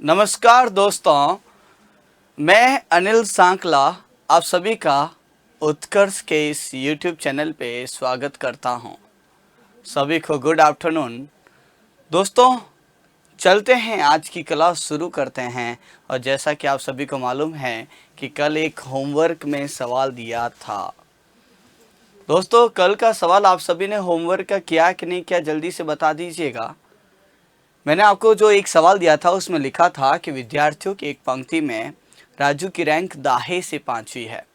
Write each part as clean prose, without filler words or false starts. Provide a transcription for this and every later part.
नमस्कार दोस्तों, मैं अनिल सांकला आप सभी का उत्कर्ष के इस YouTube चैनल पे स्वागत करता हूँ। सभी को गुड आफ्टरनून। दोस्तों चलते हैं, आज की क्लास शुरू करते हैं। और जैसा कि आप सभी को मालूम है कि कल एक होमवर्क में सवाल दिया था। दोस्तों कल का सवाल आप सभी ने होमवर्क का किया कि नहीं किया, जल्दी से बता दीजिएगा। मैंने आपको जो एक सवाल दिया था उसमें लिखा था कि विद्यार्थियों की एक पंक्ति में राजू की रैंक दाहे से 5वीं है।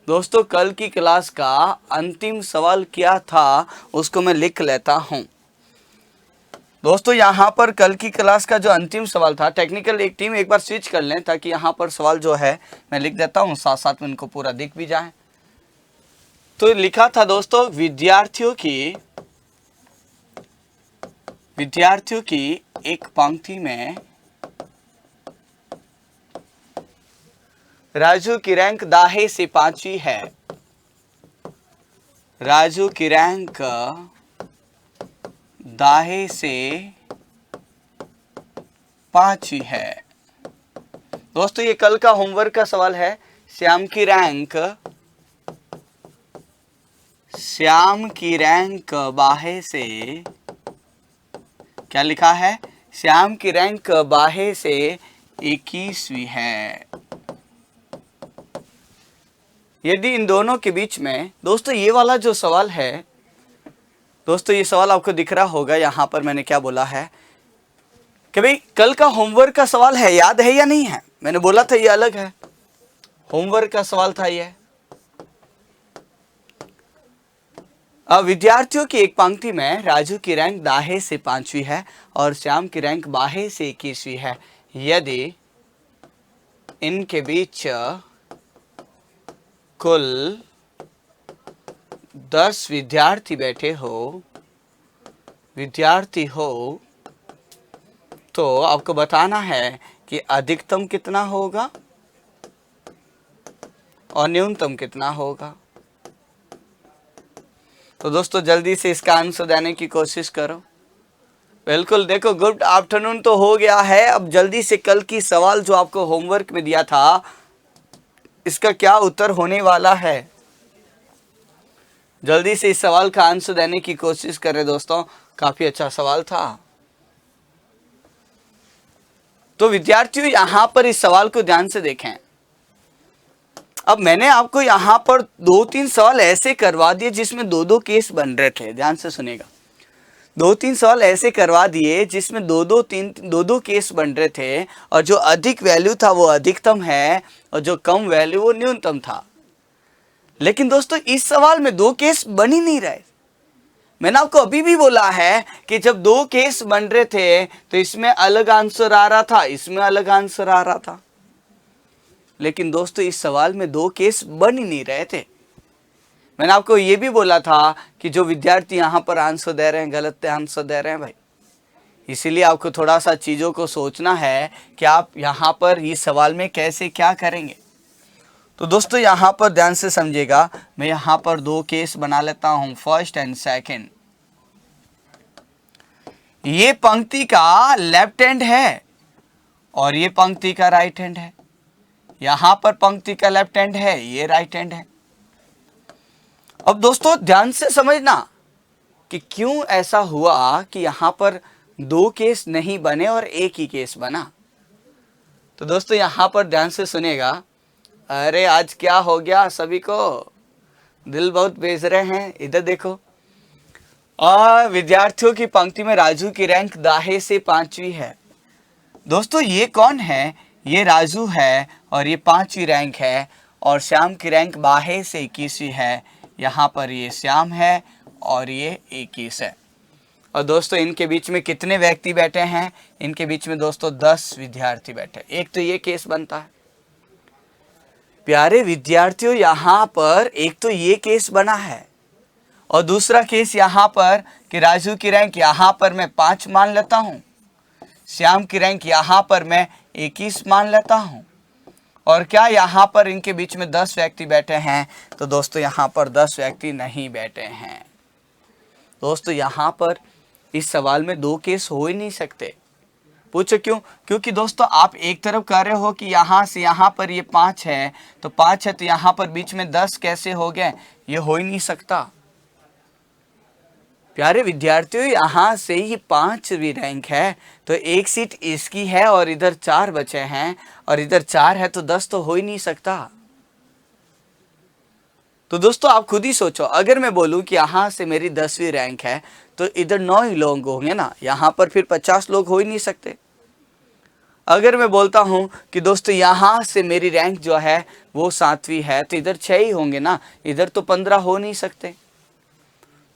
दोस्तों कल की क्लास का अंतिम सवाल क्या था उसको मैं लिख लेता हूं। दोस्तों यहाँ पर कल की क्लास का जो अंतिम सवाल था, टेक्निकल एक टीम एक बार स्विच कर लें ताकि यहाँ पर सवाल जो है मैं लिख देता हूँ, साथ साथ में इनको पूरा दिख भी जाए। तो लिखा था दोस्तों, विद्यार्थियों की एक पंक्ति में राजू की रैंक दाहे से 5वीं है। राजू की रैंक दाहे से 5वीं है। दोस्तों ये कल का होमवर्क का सवाल है। श्याम की रैंक बाहे से, क्या लिखा है? श्याम की रैंक बाहे से 21वीं है। यदि इन दोनों के बीच में, दोस्तों ये वाला जो सवाल है, दोस्तों ये सवाल आपको दिख रहा होगा। यहाँ पर मैंने क्या बोला है कि भाई कल का होमवर्क का सवाल है, याद है या नहीं है? मैंने बोला था ये अलग है, होमवर्क का सवाल था ये। अब विद्यार्थियों की एक पंक्ति में राजू की रैंक दाहे से 5वीं है और श्याम की रैंक बाहे से 21वीं है। यदि इनके बीच कुल 10 विद्यार्थी हो तो आपको बताना है कि अधिकतम कितना होगा और न्यूनतम कितना होगा। तो दोस्तों जल्दी से इसका आंसर देने की कोशिश करो। बिल्कुल, देखो गुड आफ्टरनून तो हो गया है। अब जल्दी से कल की सवाल जो आपको होमवर्क में दिया था, इसका क्या उत्तर होने वाला है, जल्दी से इस सवाल का आंसर देने की कोशिश करें। दोस्तों काफी अच्छा सवाल था। तो विद्यार्थियों यहां पर इस सवाल को ध्यान से देखें। अब मैंने आपको यहाँ पर 2-3 सवाल ऐसे करवा दिए जिसमें 2-2 केस बन रहे थे। ध्यान से सुनेगा, 2-3 सवाल ऐसे करवा दिए जिसमें 2-2 केस बन रहे थे। और जो अधिक वैल्यू था वो अधिकतम है और जो कम वैल्यू वो न्यूनतम था। लेकिन दोस्तों इस सवाल में 2 केस बन ही नहीं रहे। मैंने आपको अभी भी बोला है कि जब 2 केस बन रहे थे तो इसमें अलग आंसर आ रहा था, इसमें अलग आंसर आ रहा था। लेकिन दोस्तों इस सवाल में 2 केस बन ही नहीं रहे थे। मैंने आपको ये भी बोला था कि जो विद्यार्थी यहाँ पर आंसर दे रहे हैं गलत आंसर दे रहे हैं भाई। इसीलिए आपको थोड़ा सा चीज़ों को सोचना है कि आप यहाँ पर इस सवाल में कैसे क्या करेंगे। तो दोस्तों यहाँ पर ध्यान से समझिएगा, मैं यहाँ पर 2 केस बना लेता हूँ, फर्स्ट एंड सेकेंड। ये पंक्ति का लेफ्ट हैंड है और ये पंक्ति का राइट हैंड है। यहां पर पंक्ति का लेफ्ट हैंड है, ये राइट हैंड है। अब दोस्तों ध्यान से समझना कि क्यों ऐसा हुआ कि यहां पर 2 केस नहीं बने और एक ही केस बना। तो दोस्तों यहां पर ध्यान से सुनेगा। अरे आज क्या हो गया, सभी को दिल बहुत भेज रहे हैं, इधर देखो। और विद्यार्थियों की पंक्ति में राजू की रैंक दाहे से 5वीं है। दोस्तों ये कौन है? ये राजू है और ये 5वीं रैंक है। और श्याम की रैंक बाहे से 21वीं है। यहाँ पर ये श्याम है और ये 21 है। और दोस्तों इनके बीच में कितने व्यक्ति बैठे हैं? इनके बीच में दोस्तों 10 विद्यार्थी बैठे। एक तो ये केस बनता है। प्यारे विद्यार्थियों यहाँ पर एक तो ये केस बना है और दूसरा केस यहाँ पर कि राजू की रैंक यहाँ पर मैं 5 मान लेता हूँ, श्याम की रैंक यहाँ पर मैं 21 मान लेता हूं। और क्या यहाँ पर इनके बीच में 10 व्यक्ति बैठे हैं? तो दोस्तों यहाँ पर 10 व्यक्ति नहीं बैठे हैं। दोस्तों यहाँ पर इस सवाल में 2 केस हो ही नहीं सकते। पूछो क्यों? क्योंकि दोस्तों आप एक तरफ कह रहे हो कि यहाँ से यहाँ पर ये 5 है, तो 5 है तो यहाँ पर बीच में 10 कैसे हो गए? ये हो ही नहीं सकता। प्यारे विद्यार्थियों, यहाँ से ही 5वीं रैंक है, तो एक सीट इसकी है और इधर 4 बचे हैं, और इधर 4 है तो 10 तो हो ही नहीं सकता। तो दोस्तों आप खुद ही सोचो, अगर मैं बोलूं कि यहाँ से मेरी 10वीं रैंक है तो इधर 9 ही लोग होंगे ना, यहाँ पर फिर 50 लोग हो ही नहीं सकते। अगर मैं बोलता हूँ कि दोस्तों यहाँ से मेरी रैंक जो है वो 7वीं है, तो इधर 6 ही होंगे ना, इधर तो 15 हो नहीं सकते।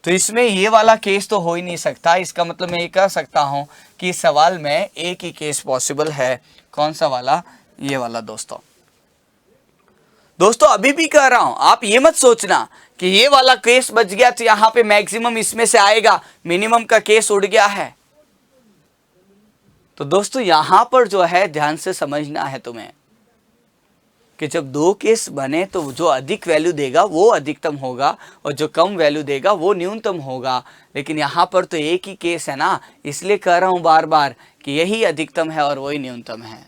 तो इसमें ये वाला केस तो हो ही नहीं सकता। इसका मतलब मैं ये कह सकता हूँ कि इस सवाल में एक ही केस पॉसिबल है। कौन सा वाला? ये वाला। दोस्तों अभी भी कह रहा हूं, आप ये मत सोचना कि ये वाला केस बच गया तो यहां पे मैक्सिमम इसमें से आएगा, मिनिमम का केस उड़ गया है। तो दोस्तों यहां पर जो है ध्यान से समझना है तुम्हें कि जब 2 केस बने तो जो अधिक वैल्यू देगा वो अधिकतम होगा और जो कम वैल्यू देगा वो न्यूनतम होगा। लेकिन यहाँ पर तो एक ही केस है ना, इसलिए कह रहा हूँ बार बार कि यही अधिकतम है और वही न्यूनतम है।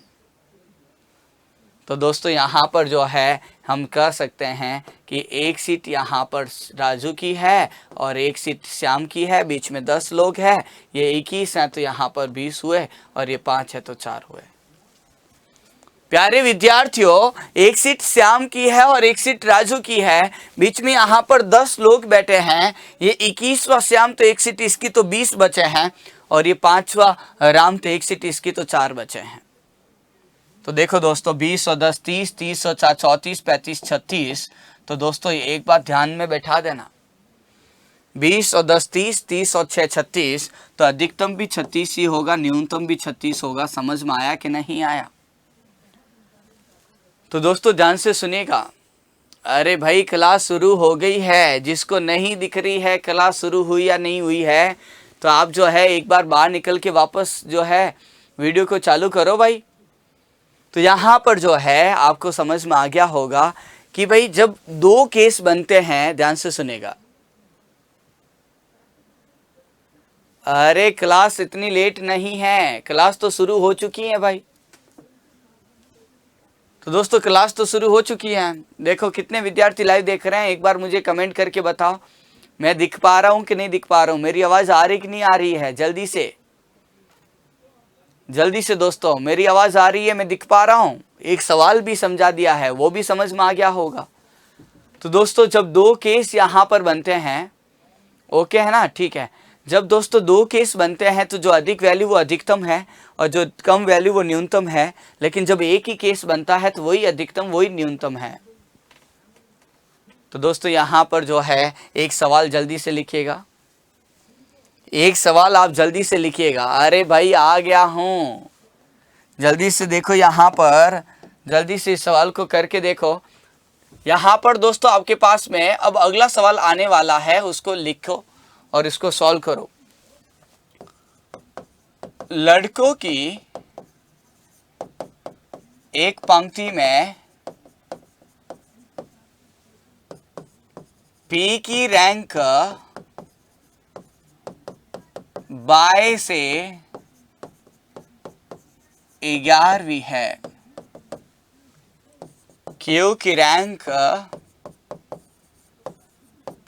तो दोस्तों यहाँ पर जो है हम कह सकते हैं कि एक सीट यहाँ पर राजू की है और एक सीट श्याम की है, बीच में 10 लोग हैं, ये 21 हैं तो यहाँ पर 20 हुए, और ये 5 है तो 4 हुए। प्यारे विद्यार्थियों, एक सीट श्याम की है और एक सीट राजू की है, बीच में यहाँ पर 10 लोग बैठे हैं, ये 21वां श्याम तो एक सीट इसकी तो 20 बचे हैं, और ये 5वां राम तो एक सीट इसकी तो 4 बचे हैं। तो देखो दोस्तों 20 और 10 30, 30 और 4 34, 35 36। तो दोस्तों एक बात ध्यान में बैठा देना, 20 और 10 30, 30 और 6 36, तो अधिकतम भी 36 ही होगा, न्यूनतम भी 36 होगा। समझ में आया कि नहीं आया? तो दोस्तों ध्यान से सुनिएगा। अरे भाई क्लास शुरू हो गई है, जिसको नहीं दिख रही है क्लास शुरू हुई या नहीं हुई है, तो आप जो है एक बार बाहर निकल के वापस जो है वीडियो को चालू करो भाई। तो यहाँ पर जो है आपको समझ में आ गया होगा कि भाई जब 2 केस बनते हैं, ध्यान से सुनेगा। अरे क्लास इतनी लेट नहीं है, क्लास तो शुरू हो चुकी है भाई। तो दोस्तों क्लास तो शुरू हो चुकी है। देखो कितने विद्यार्थी लाइव देख रहे हैं, एक बार मुझे कमेंट करके बताओ, मैं दिख पा रहा हूं कि नहीं दिख पा रहा हूं, मेरी आवाज आ रही कि नहीं आ रही है? जल्दी से दोस्तों, मेरी आवाज आ रही है, मैं दिख पा रहा हूं? एक सवाल भी समझा दिया है, वो भी समझ में आ गया होगा। तो दोस्तों जब 2 केस यहां पर बनते हैं, ओके है ना, ठीक है, जब दोस्तों 2 केस बनते हैं तो जो अधिक वैल्यू वो अधिकतम है और जो कम वैल्यू वो न्यूनतम है। लेकिन जब एक ही केस बनता है तो वही अधिकतम वही न्यूनतम है। तो दोस्तों यहाँ पर जो है एक सवाल जल्दी से लिखिएगा, एक सवाल आप जल्दी से लिखिएगा। अरे भाई आ गया हूँ, जल्दी से देखो यहाँ पर, जल्दी से इस सवाल को करके देखो। यहाँ पर दोस्तों आपके पास में अब अगला सवाल आने वाला है, उसको लिखो और इसको सॉल्व करो। लड़कों की एक पंक्ति में पी की रैंक 22 से 11वीं है, क्यू की रैंक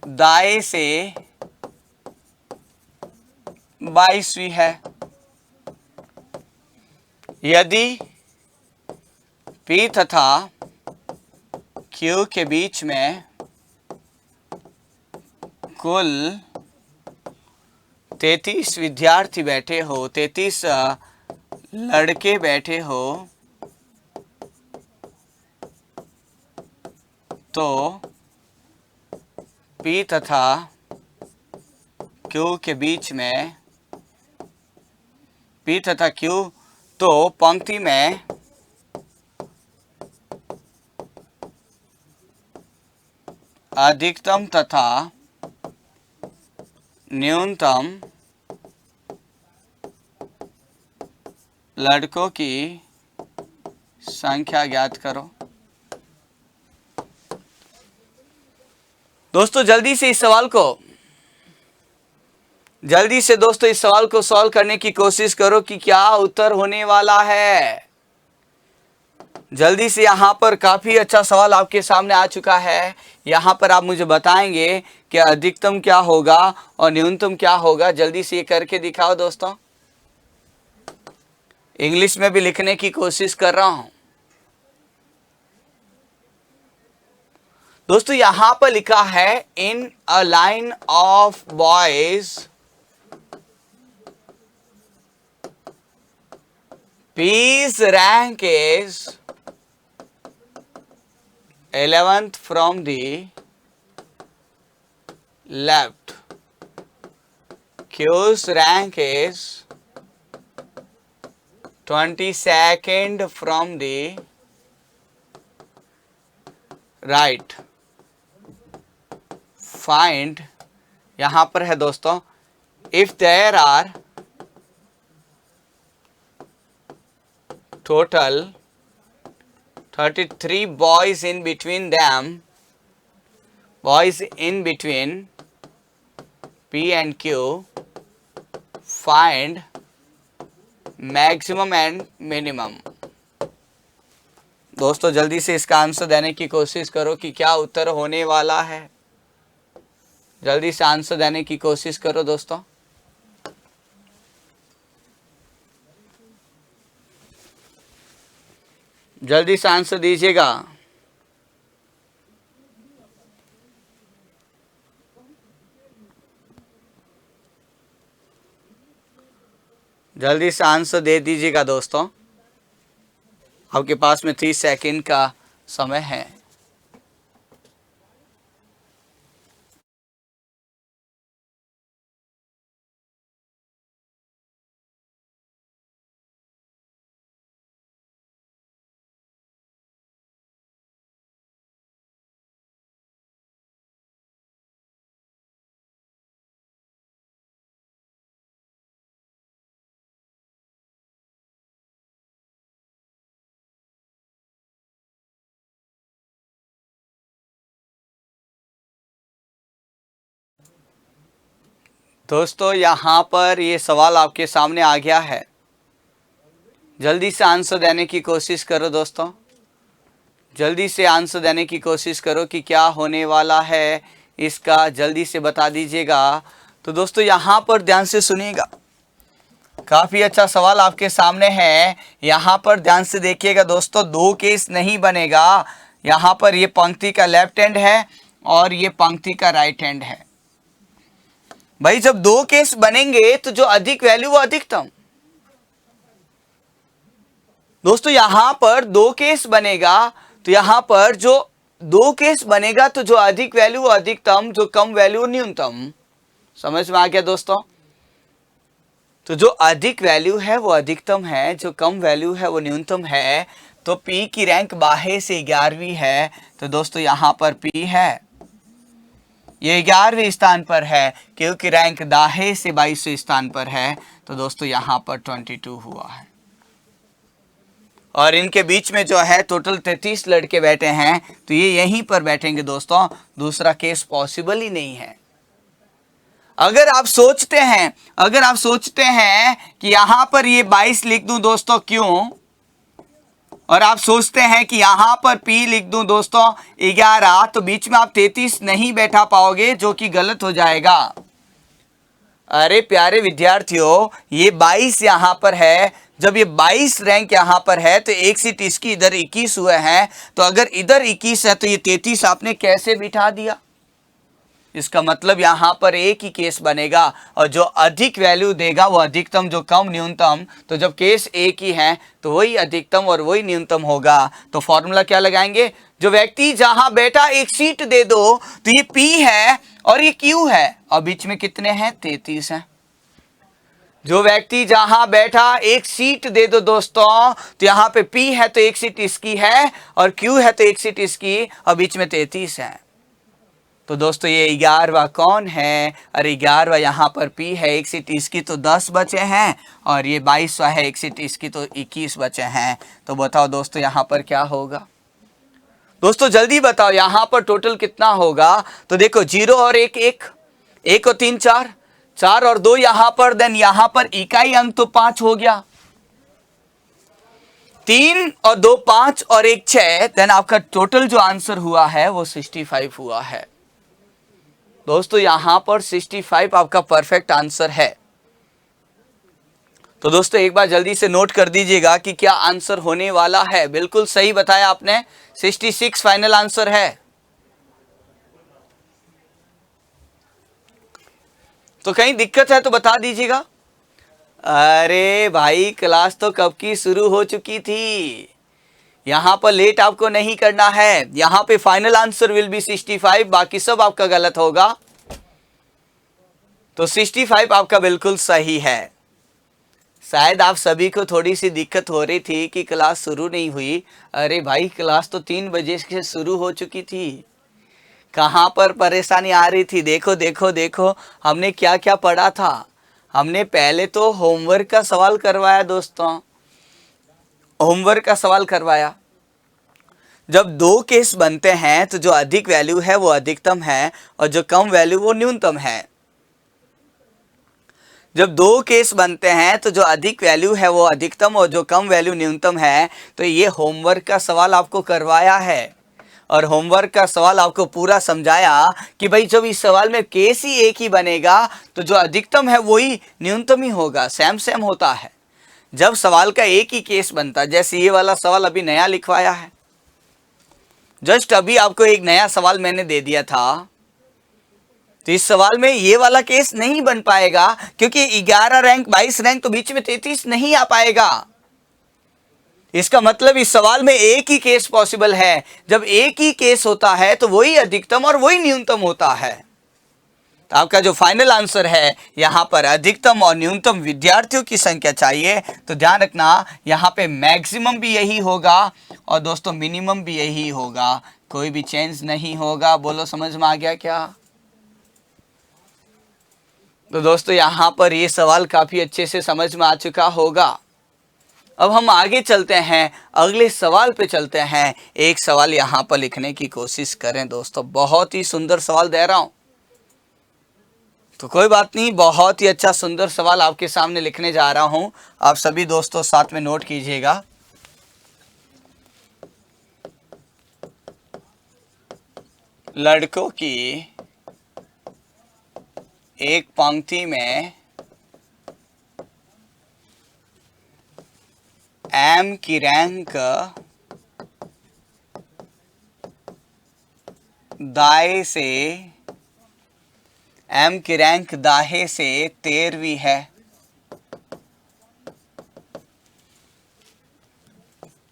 दाएं से 22वीं है। यदि P तथा Q के बीच में कुल 33 विद्यार्थी बैठे हो, 33 लड़के बैठे हो, तो P तथा Q के बीच में, P तथा Q तो पंक्ति में अधिकतम तथा न्यूनतम लड़कों की संख्या ज्ञात करो। दोस्तों जल्दी से इस सवाल को जल्दी से दोस्तों इस सवाल को सॉल्व करने की कोशिश करो कि क्या उत्तर होने वाला है। जल्दी से, यहाँ पर काफी अच्छा सवाल आपके सामने आ चुका है। यहाँ पर आप मुझे बताएंगे कि अधिकतम क्या होगा और न्यूनतम क्या होगा। जल्दी से ये करके दिखाओ दोस्तों। इंग्लिश में भी लिखने की कोशिश कर रहा हूं। दोस्तों यहां पर लिखा है in a line of boys P's rank is 11th from the left. Q's rank is 22nd from the right. Find, यहां पर है दोस्तों, if there are total 33 boys in between them, boys in between P and Q, find maximum and minimum. दोस्तों जल्दी से इसका answer देने की कोशिश करो कि क्या उत्तर होने वाला है। जल्दी से आंसर देने की कोशिश करो दोस्तों। जल्दी से आंसर दीजिएगा। जल्दी से आंसर दे दीजिएगा दोस्तों। आपके पास में 30 सेकंड का समय है। दोस्तों यहाँ पर ये सवाल आपके सामने आ गया है। जल्दी से आंसर देने की कोशिश करो दोस्तों। जल्दी से आंसर देने की कोशिश करो कि क्या होने वाला है इसका, जल्दी से बता दीजिएगा। तो दोस्तों यहाँ पर ध्यान से सुनिएगा, काफ़ी अच्छा सवाल आपके सामने है। यहाँ पर ध्यान से देखिएगा दोस्तों, दो केस नहीं बनेगा। यहाँ पर ये पंक्ति का लेफ्ट हैंड है और ये पंक्ति का राइट हैंड है। भाई जब दो केस बनेंगे तो जो अधिक वैल्यू वो अधिकतम। दोस्तों यहां पर दो केस बनेगा तो यहां पर जो दो केस बनेगा तो जो अधिक वैल्यू वो अधिकतम, जो कम वैल्यू न्यूनतम। समझ में आ गया दोस्तों? तो जो अधिक वैल्यू है वो अधिकतम है, जो कम वैल्यू है वो न्यूनतम है। तो P की रैंक 12 से 11वीं है। तो दोस्तों यहां पर P है, ये 11वें स्थान पर है क्योंकि रैंक 10 से 22वें स्थान पर है। तो दोस्तों यहाँ पर 22 हुआ है और इनके बीच में जो है टोटल 33 लड़के बैठे हैं, तो ये यहीं पर बैठेंगे दोस्तों। दूसरा केस पॉसिबल ही नहीं है। अगर आप सोचते हैं कि यहाँ पर ये 22 लिख दूं दोस्तों, क्यों? और आप सोचते हैं कि यहां पर P लिख दूं दोस्तों 11, तो बीच में आप 33 नहीं बैठा पाओगे, जो कि गलत हो जाएगा। अरे प्यारे विद्यार्थियों, ये 22 यहां पर है। जब ये 22 रैंक यहां पर है तो एक सीट इसकी इधर 21 हुए हैं। तो अगर इधर 21 है तो ये 33 आपने कैसे बिठा दिया? इसका मतलब यहां पर एक ही केस बनेगा और जो अधिक वैल्यू देगा वो अधिकतम, जो कम न्यूनतम। तो जब केस एक ही है तो वही अधिकतम और वही न्यूनतम होगा। तो फॉर्मूला क्या लगाएंगे? जो व्यक्ति जहां बैठा एक सीट दे दो, तो ये P है और ये Q है और बीच में कितने हैं? 33 हैं। जो व्यक्ति जहां बैठा एक सीट दे दो दोस्तों, तो यहाँ पे P है तो एक सीट इसकी है और Q है तो एक सीट इसकी और बीच में 33 है। तो दोस्तों ये 11वां कौन है? अरे 11वां यहाँ पर P है, एक सीट इसकी तो 10 बचे हैं और ये 22वां है, एक सीट इसकी तो 21 बचे हैं। तो बताओ दोस्तों यहाँ पर क्या होगा? दोस्तों जल्दी बताओ यहाँ पर टोटल कितना होगा? तो देखो 0 और 1 1, 1 और 3 4, 4 और 2 यहां पर, देन यहां पर इकाई अंक तो 5 हो गया। 3 और 2 5 और 1 6, देन आपका टोटल जो आंसर हुआ है वो 65 हुआ है। दोस्तों यहां पर 65 आपका परफेक्ट आंसर है। तो दोस्तों एक बार जल्दी से नोट कर दीजिएगा कि क्या आंसर होने वाला है। बिल्कुल सही बताया आपने, 66 फाइनल आंसर है। तो कहीं दिक्कत है तो बता दीजिएगा। अरे भाई क्लास तो कब की शुरू हो चुकी थी, यहां पर लेट आपको नहीं करना है। यहां पे फाइनल आंसर विल बी 65, बाकी सब आपका गलत होगा। तो 65 आपका बिल्कुल सही है। शायद आप सभी को थोड़ी सी दिक्कत हो रही थी कि क्लास शुरू नहीं हुई। अरे भाई क्लास तो 3 बजे से शुरू हो चुकी थी, कहाँ पर परेशानी आ रही थी। देखो देखो देखो हमने क्या क्या पढ़ा था। हमने पहले तो होमवर्क का सवाल करवाया दोस्तों, होमवर्क का सवाल करवाया। जब 2 केस बनते हैं तो जो अधिक वैल्यू है वो अधिकतम है और जो कम वैल्यू वो न्यूनतम है। जब 2 केस बनते हैं तो जो अधिक वैल्यू है वो अधिकतम और जो कम वैल्यू न्यूनतम है। तो ये होमवर्क का सवाल आपको करवाया है और होमवर्क का सवाल आपको पूरा समझाया कि भाई जब इस सवाल में केस ही एक ही बनेगा तो जो अधिकतम है वही न्यूनतम ही होगा, सेम सेम होता है। जब सवाल का एक ही केस बनता, जैसे ये वाला सवाल अभी नया लिखवाया है, जस्ट अभी आपको एक नया सवाल मैंने दे दिया था, तो इस सवाल में ये वाला केस नहीं बन पाएगा क्योंकि 11 रैंक 22 रैंक तो बीच में 33 नहीं आ पाएगा। इसका मतलब इस सवाल में एक ही केस पॉसिबल है। जब एक ही केस होता है तो वही अधिकतम और वही न्यूनतम होता है। तो आपका जो फाइनल आंसर है यहां पर अधिकतम और न्यूनतम विद्यार्थियों की संख्या चाहिए। तो ध्यान रखना यहां पे मैक्सिमम भी यही होगा और दोस्तों मिनिमम भी यही होगा, कोई भी चेंज नहीं होगा। बोलो समझ में आ गया क्या? तो दोस्तों यहां पर ये सवाल काफी अच्छे से समझ में आ चुका होगा। अब हम आगे चलते हैं, अगले सवाल पे चलते हैं। एक सवाल यहां पर लिखने की कोशिश करें दोस्तों, बहुत ही सुंदर सवाल दे रहा हूं, तो कोई बात नहीं, बहुत ही अच्छा सुंदर सवाल आपके सामने लिखने जा रहा हूं। आप सभी दोस्तों साथ में नोट कीजिएगा। लड़कों की एक पंक्ति में एम की रैंक दाएं से, एम की रैंक दाएं से 13वीं है,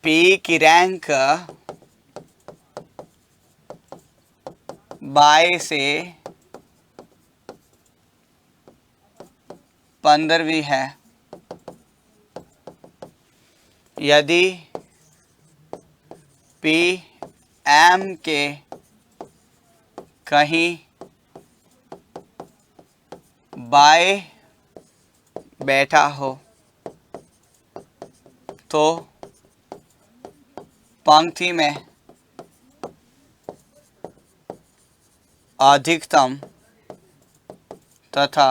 पी की रैंक बाएं से 15वीं है। यदि पी एम के कहीं बाएं बैठा हो तो पंक्ति में अधिकतम तथा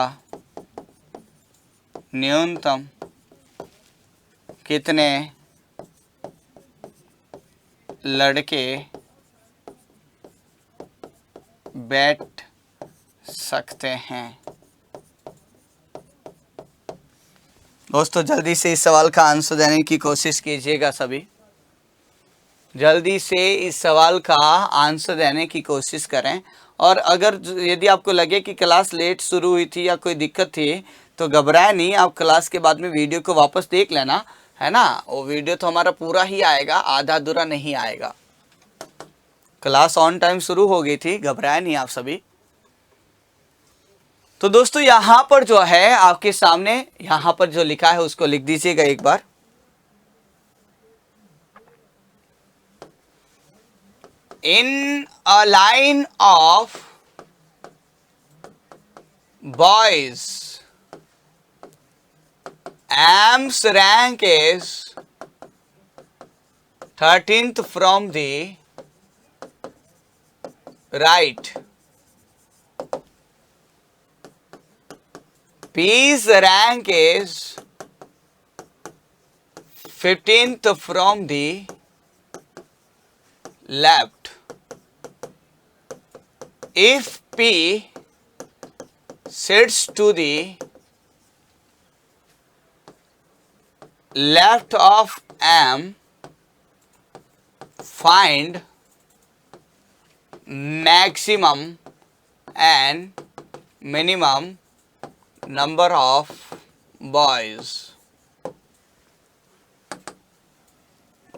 न्यूनतम कितने लड़के बैठ सकते हैं। दोस्तों जल्दी से इस सवाल का आंसर देने की कोशिश कीजिएगा सभी, जल्दी से इस सवाल का आंसर देने की कोशिश करें। और अगर यदि आपको लगे कि क्लास लेट शुरू हुई थी या कोई दिक्कत थी तो घबराए नहीं, आप क्लास के बाद में वीडियो को वापस देख लेना, है ना। वो वीडियो तो हमारा पूरा ही आएगा, आधा अधूरा नहीं आएगा। क्लास ऑन टाइम शुरू हो गई थी, घबराए नहीं आप सभी। तो दोस्तों यहां पर जो है आपके सामने, यहां पर जो लिखा है उसको लिख दीजिएगा एक बार। In a line of boys, Am's rank is 13th from the right. P's rank is 15th from the left. If P sits to the left of M, find maximum and minimum number of boys.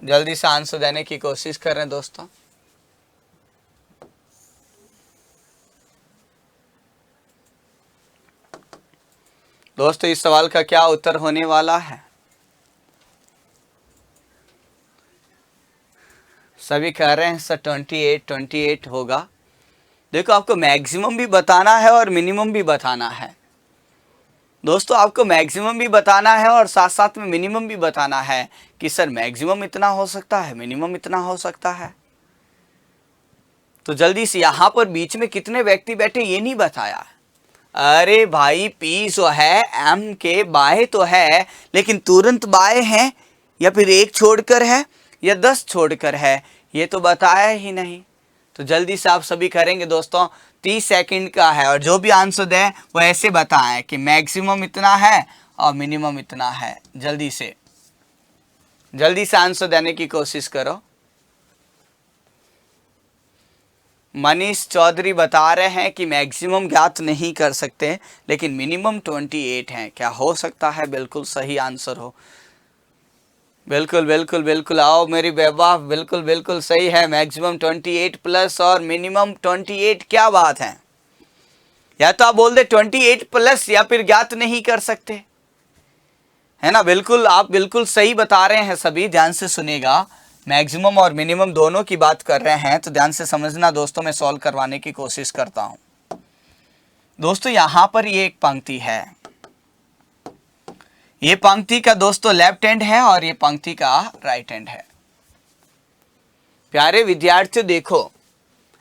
जल्दी से answer देने की कोशिश कर रहे हैं दोस्तों। दोस्तों इस सवाल का क्या उत्तर होने वाला है? सभी कह रहे हैं सर 28 होगा। देखो आपको मैक्सिमम भी बताना है और मिनिमम भी बताना है। दोस्तों आपको मैक्सिमम भी बताना है और साथ साथ में मिनिमम भी बताना है कि सर मैक्सिमम इतना हो सकता है, मिनिमम इतना हो सकता है। तो जल्दी से यहाँ पर बीच में कितने व्यक्ति बैठे ये नहीं बताया। अरे भाई पी जो है एम के बाएं तो है, लेकिन तुरंत बाएं है या फिर एक छोड़कर है या 10 छोड़कर है, ये तो बताया ही नहीं। तो जल्दी से आप सभी करेंगे दोस्तों, 30 सेकंड का है और जो भी आंसर दें वो ऐसे बताएं कि मैक्सिमम इतना है और मिनिमम इतना है। जल्दी से आंसर देने की कोशिश करो। मनीष चौधरी बता रहे हैं कि मैक्सिमम ज्ञात नहीं कर सकते लेकिन मिनिमम 28 है। क्या हो सकता है बिल्कुल सही आंसर हो? बिल्कुल आओ मेरी बेबा, बिल्कुल सही है। मैक्सिमम 28 प्लस और मिनिमम 28, क्या बात है। या तो आप बोल दे 28 प्लस या फिर ज्ञात नहीं कर सकते, है ना। बिल्कुल आप बिल्कुल सही बता रहे हैं सभी। ध्यान से सुनिएगा, मैक्सिमम और मिनिमम दोनों की बात कर रहे हैं तो ध्यान से समझना दोस्तों। मैं सॉल्व करवाने की कोशिश करता हूं। दोस्तों यहां पर ये एक पंक्ति है, ये पंक्ति का दोस्तों लेफ्ट हैंड है और ये पंक्ति का राइट हैंड है। प्यारे विद्यार्थियों देखो,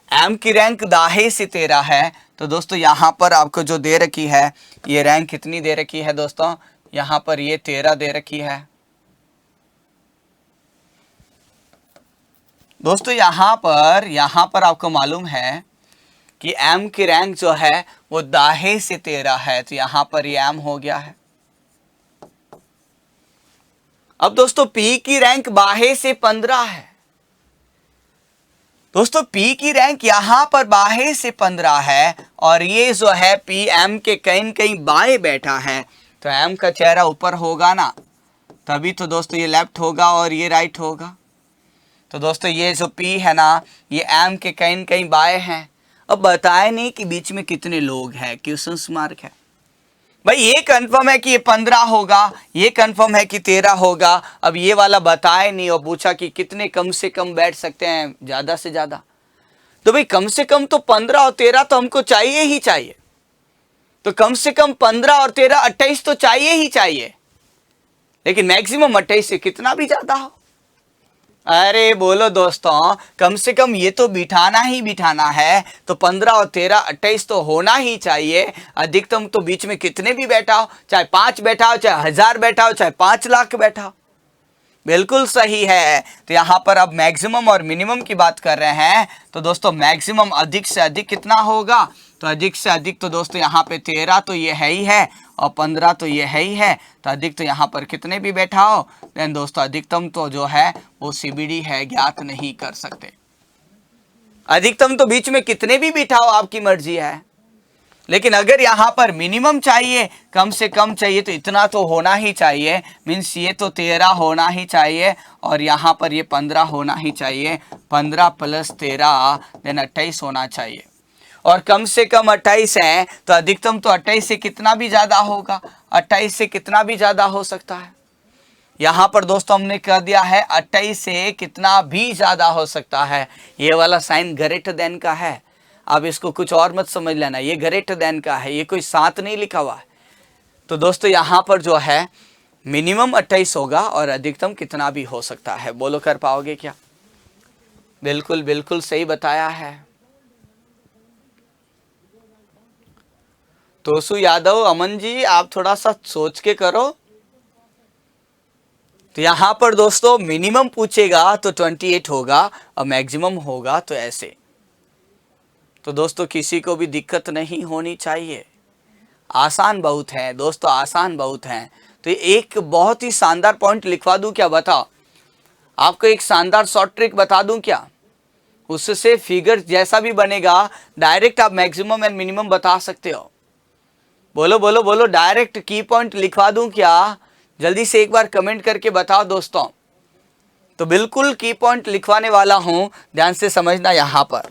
एम की रैंक दाहे से 13 है। तो दोस्तों यहां पर आपको जो दे रखी है ये रैंक कितनी दे रखी है दोस्तों? यहां पर ये 13 दे रखी है। दोस्तों यहां पर आपको मालूम है कि एम की रैंक जो है वो दाहे से 13 है, तो यहां पर ये एम हो गया है। अब दोस्तों पी की रैंक बाहे से 15 है। दोस्तों पी की रैंक यहां पर बाहे से 15 है और ये जो है पी एम के कहीं न कहीं बाएं बैठा है, तो एम का चेहरा ऊपर होगा ना, तभी तो दोस्तों ये लेफ्ट होगा और ये राइट होगा। तो दोस्तों ये जो पी है ना, ये एम के कहीं न कहीं बाएं हैं। अब बताए नहीं कि बीच में कितने लोग हैं, क्वेश्चन मार्क है भाई। ये कंफर्म है कि ये 15 होगा, ये कंफर्म है कि 13 होगा। अब ये वाला बताए नहीं और पूछा कि कितने कम से कम बैठ सकते हैं, ज्यादा से ज्यादा। तो भाई कम से कम तो 15 और 13 तो हमको चाहिए ही चाहिए। तो कम से कम 15 और 13 28 तो चाहिए ही चाहिए, लेकिन मैक्सिमम 28 से कितना भी ज्यादा हो। अरे बोलो दोस्तों, कम से कम ये तो बिठाना ही बिठाना है। तो 15 और 13 28 तो होना ही चाहिए। अधिकतम तो बीच में कितने भी बैठा हो, चाहे 5 बैठा हो, चाहे 1000 बैठा हो, चाहे 5 लाख बैठा हो, बिल्कुल सही है। तो यहां पर अब मैक्सिमम और मिनिमम की बात कर रहे हैं। तो दोस्तों मैक्सिमम अधिक से अधिक कितना होगा? तो अधिक से अधिक तो दोस्तों यहाँ पे 13 तो ये है ही है और 15 तो ये है ही है। तो अधिक तो यहाँ पर कितने भी बैठा हो, देन दोस्तों अधिकतम तो जो है वो सीबीडी है, ज्ञात नहीं कर सकते। अधिकतम तो बीच में कितने भी बिठाओ आपकी मर्जी है, लेकिन अगर यहाँ पर मिनिमम चाहिए, कम से कम चाहिए, तो इतना तो होना ही चाहिए। मीन्स ये तो 13 होना ही चाहिए और यहाँ पर ये 15 होना ही चाहिए। 15 प्लस 13 देन 28 होना चाहिए। और कम से कम 28 है तो अधिकतम तो 28 से कितना भी ज्यादा होगा, 28 से कितना भी ज्यादा हो सकता है। यहाँ पर दोस्तों हमने कह दिया है 28 से कितना भी ज्यादा हो सकता है। ये वाला साइन ग्रेटर देन का है, अब इसको कुछ और मत समझ लेना, ये ग्रेटर देन का है, ये कोई 7 नहीं लिखा हुआ है। तो दोस्तों यहाँ पर जो है मिनिमम 28 होगा और अधिकतम कितना भी हो सकता है। बोलो कर पाओगे क्या? बिल्कुल सही बताया है। तोसु यादव, अमन जी, आप थोड़ा सा सोच के करो। तो यहां पर दोस्तों मिनिमम पूछेगा तो 28 होगा और मैक्सिमम होगा तो ऐसे। तो दोस्तों किसी को भी दिक्कत नहीं होनी चाहिए, आसान बहुत है दोस्तों, आसान बहुत है। तो एक बहुत ही शानदार पॉइंट लिखवा दूं क्या, बताओ? आपको एक शानदार शॉर्ट ट्रिक बता दूं क्या? उससे फिगर जैसा भी बनेगा डायरेक्ट आप मैक्सिमम एंड मिनिमम बता सकते हो। बोलो बोलो बोलो, डायरेक्ट की पॉइंट लिखवा दूं क्या? जल्दी से एक बार कमेंट करके बताओ दोस्तों। तो बिल्कुल की पॉइंट लिखवाने वाला हूं, ध्यान से समझना। यहां पर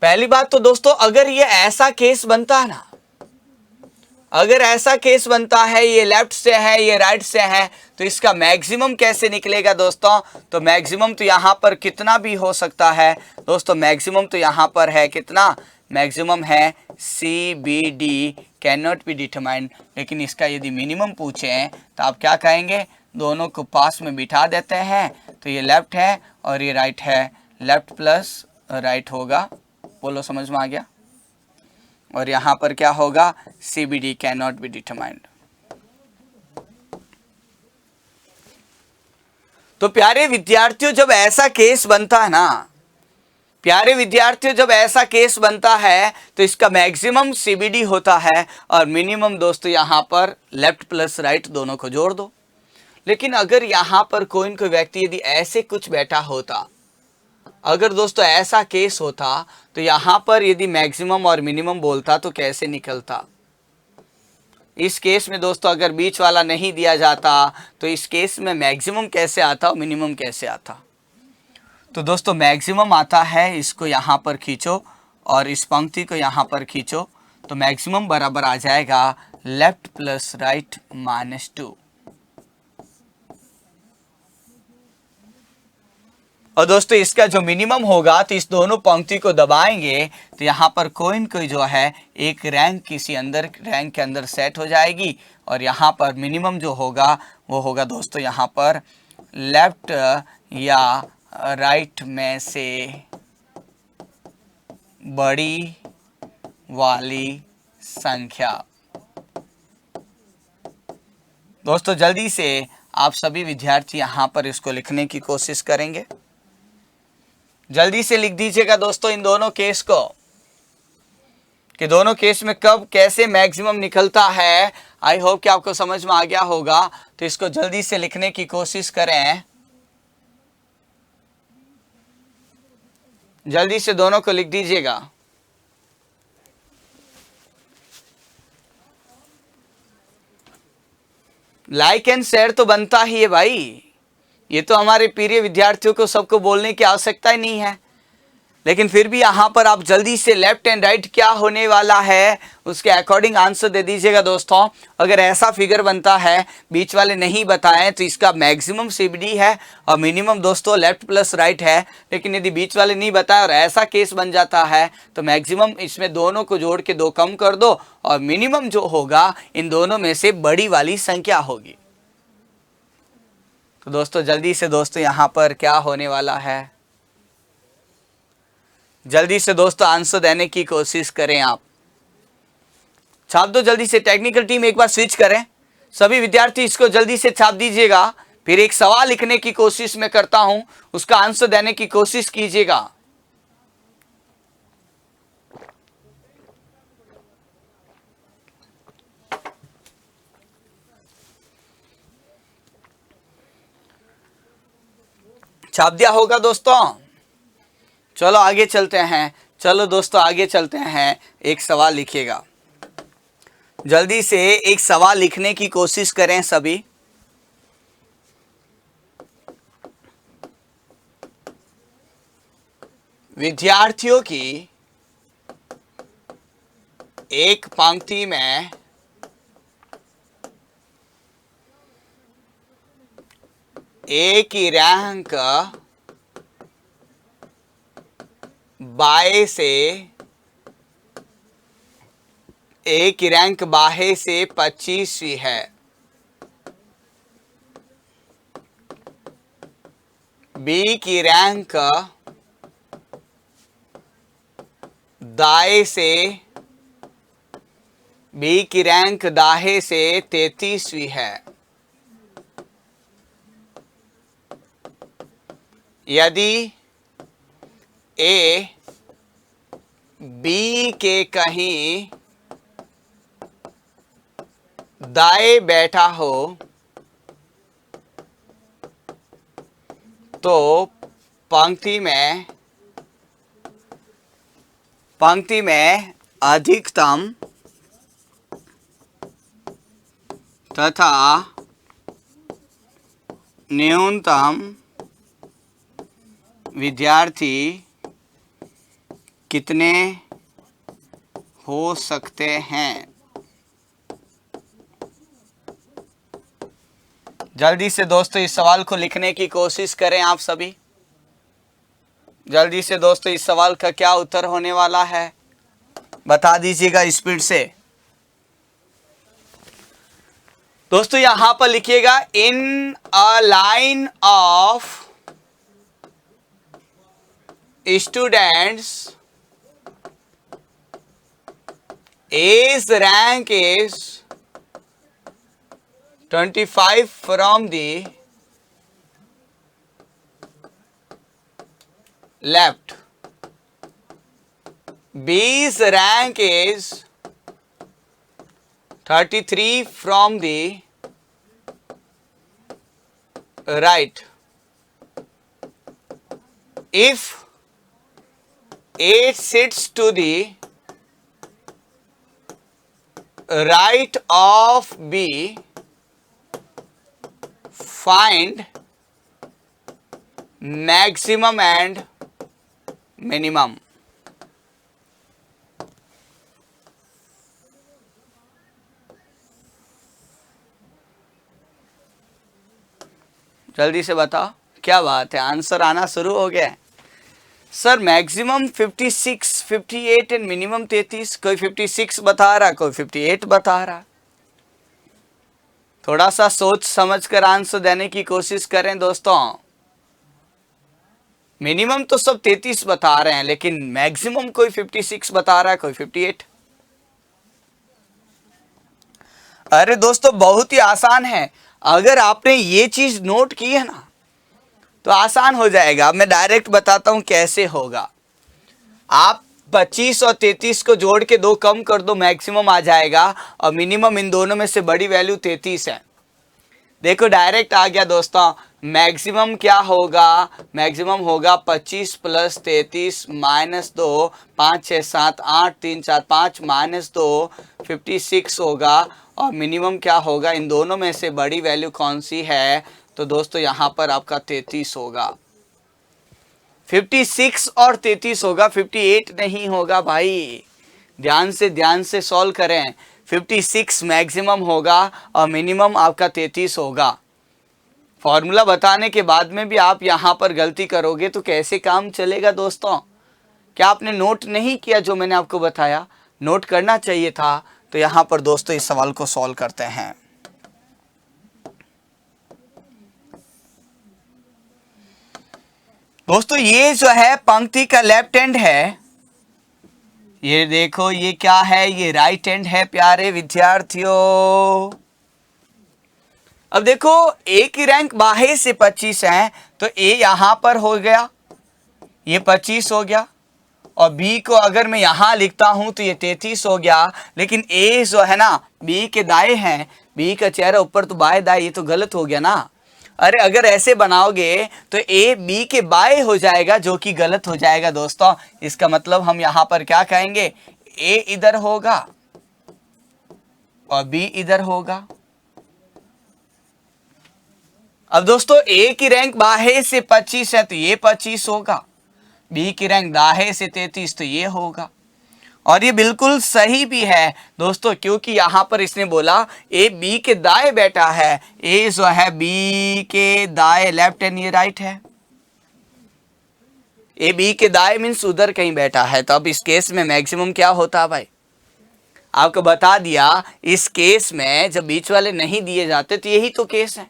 पहली बात तो दोस्तों, अगर ये ऐसा केस बनता है ना, अगर ऐसा केस बनता है, ये लेफ्ट से है ये राइट से है, तो इसका मैक्सिमम कैसे निकलेगा दोस्तों? तो मैक्सिमम तो यहां पर कितना भी हो सकता है दोस्तों, मैक्सिमम तो यहां पर है कितना, मैक्सिमम है CBD can not be determined. लेकिन इसका यदि मिनिमम पूछे तो आप क्या कहेंगे? दोनों को पास में बिठा देते हैं, तो ये लेफ्ट है और ये राइट है, लेफ्ट प्लस राइट होगा। बोलो समझ में आ गया? और यहां पर क्या होगा? CBD can not be determined. तो प्यारे विद्यार्थियों, जब ऐसा केस बनता है ना, प्यारे विद्यार्थियों जब ऐसा केस बनता है तो इसका मैक्सिमम CBD होता है और मिनिमम दोस्तों यहां पर लेफ्ट प्लस राइट दोनों को जोड़ दो। लेकिन अगर यहां पर कोई न कोई व्यक्ति यदि ऐसे कुछ बैठा होता, अगर दोस्तों ऐसा केस होता, तो यहां पर यदि मैक्सिमम और मिनिमम बोलता तो कैसे निकलता? इस केस में दोस्तों अगर बीच वाला नहीं दिया जाता तो इस केस में मैक्सिमम कैसे आता और मिनिमम कैसे आता? तो दोस्तों मैक्सिमम आता है, इसको यहां पर खींचो और इस पंक्ति को यहां पर खींचो, तो मैक्सिमम बराबर आ जाएगा लेफ्ट प्लस राइट -2। और दोस्तों इसका जो मिनिमम होगा, तो इस दोनों पंक्ति को दबाएंगे तो यहाँ पर कोई न कोई जो है एक रैंक किसी अंदर रैंक के अंदर सेट हो जाएगी। और यहाँ पर मिनिमम जो होगा वो होगा दोस्तों यहाँ पर लेफ्ट या राइट में से बड़ी वाली संख्या। दोस्तों जल्दी से आप सभी विद्यार्थी यहाँ पर इसको लिखने की कोशिश करेंगे। जल्दी से लिख दीजिएगा दोस्तों इन दोनों केस को, कि दोनों केस में कब कैसे मैक्सिमम निकलता है। आई होप कि आपको समझ में आ गया होगा। तो इसको जल्दी से लिखने की कोशिश करें, जल्दी से दोनों को लिख दीजिएगा। लाइक एंड शेयर तो बनता ही है भाई, ये तो हमारे प्रिय विद्यार्थियों को सबको बोलने की आवश्यकता ही नहीं है। लेकिन फिर भी यहाँ पर आप जल्दी से लेफ्ट एंड राइट क्या होने वाला है उसके अकॉर्डिंग आंसर दे दीजिएगा दोस्तों। अगर ऐसा फिगर बनता है, बीच वाले नहीं बताएं, तो इसका मैक्सिमम CBD है और मिनिमम दोस्तों लेफ्ट प्लस राइट है। लेकिन यदि बीच वाले नहीं बताएं और ऐसा केस बन जाता है, तो मैक्सिमम इसमें दोनों को जोड़ के 2 कम कर दो और मिनिमम जो होगा इन दोनों में से बड़ी वाली संख्या होगी। तो दोस्तों जल्दी से दोस्तों यहाँ पर क्या होने वाला है, जल्दी से दोस्तों आंसर देने की कोशिश करें। आप छाप दो जल्दी से, टेक्निकल टीम एक बार स्विच करें, सभी विद्यार्थी इसको जल्दी से छाप दीजिएगा। फिर एक सवाल लिखने की कोशिश मैं करता हूं, उसका आंसर देने की कोशिश कीजिएगा। छाप दिया होगा दोस्तों? चलो आगे चलते हैं, चलो दोस्तों आगे चलते हैं। एक सवाल लिखिएगा, जल्दी से एक सवाल लिखने की कोशिश करें सभी। विद्यार्थियों की एक पंक्ति में एक ही रैंक बाएं से, एक रैंक बाहे से 25वीं है। बी की रैंक दाएं से बी की रैंक दाहे से 33वीं है। यदि ए बी के कहीं दाएं बैठा हो तो पंक्ति में अधिकतम तथा न्यूनतम विद्यार्थी कितने हो सकते हैं? जल्दी से दोस्तों इस सवाल को लिखने की कोशिश करें आप सभी। जल्दी से दोस्तों इस सवाल का क्या उत्तर होने वाला है बता दीजिएगा स्पीड से। दोस्तों यहां पर लिखिएगा in a line of students A's rank is 25 from the left. B's rank is 33 from the right. If A sits to the right of B, find maximum and minimum. जल्दी से बताओ क्या बात है, आंसर आना शुरू हो गया है। Sir maximum 56, 58 and minimum 33। कोई 56 बता रहा, कोई 58 बता रहा। थोड़ा सा सोच समझ कर आंसर देने की कोशिश करें दोस्तों। मिनिमम तो सब 33 बता रहे हैं, लेकिन मैक्सिमम कोई 56 बता रहा है, कोई 58। अरे दोस्तों बहुत ही आसान है, अगर आपने ये चीज नोट की है ना तो आसान हो जाएगा। मैं डायरेक्ट बताता हूं कैसे होगा। आप 25 और 33 को जोड़ के 2 कम कर दो, मैक्सिमम आ जाएगा, और मिनिमम इन दोनों में से बड़ी वैल्यू 33 है। देखो डायरेक्ट आ गया दोस्तों। मैक्सिमम क्या होगा? मैक्सिमम होगा 25 प्लस 33 माइनस 2, 5 6 7 8 3 4 5 माइनस 2, 56 होगा। और मिनिमम क्या होगा? इन दोनों में से बड़ी वैल्यू कौन सी है? तो दोस्तों यहाँ पर आपका 33 होगा। 56 और 33 होगा, 58 नहीं होगा भाई। ध्यान से सॉल्व करें। 56 मैक्सिमम होगा और मिनिमम आपका 33 होगा। फॉर्मूला बताने के बाद में भी आप यहाँ पर गलती करोगे तो कैसे काम चलेगा दोस्तों? क्या आपने नोट नहीं किया जो मैंने आपको बताया? नोट करना चाहिए था। तो यहाँ पर दोस्तों इस सवाल को सॉल्व करते हैं। दोस्तों ये जो है पंक्ति का लेफ्ट हैंड है, ये देखो ये क्या है? ये राइट हैंड है प्यारे विद्यार्थियों। अब देखो ए की रैंक बाहे से 25 है, तो ए यहां पर हो गया, ये 25 हो गया। और बी को अगर मैं यहां लिखता हूं तो ये 33 हो गया। लेकिन ए जो है ना बी के दाएं है, बी का चेहरा ऊपर तो बाएं दाएं, ये तो गलत हो गया ना। अरे अगर ऐसे बनाओगे तो ए बी के बाएं हो जाएगा, जो कि गलत हो जाएगा दोस्तों। इसका मतलब हम यहां पर क्या कहेंगे? ए इधर होगा और बी इधर होगा। अब दोस्तों ए की रैंक बाहे से 25 है तो ये 25 होगा, बी की रैंक दाहे से 33 तो ये होगा। और ये बिल्कुल सही भी है दोस्तों, क्योंकि यहां पर इसने बोला ए बी के दाएं बैठा है। ए जो है बी के दाएं, लेफ्ट एंड ये राइट है। ए बी के दाएं मीन्स उधर कहीं बैठा है। तो अब इस केस में मैक्सिमम क्या होता है भाई? आपको बता दिया, इस केस में जब बीच वाले नहीं दिए जाते तो यही तो केस है।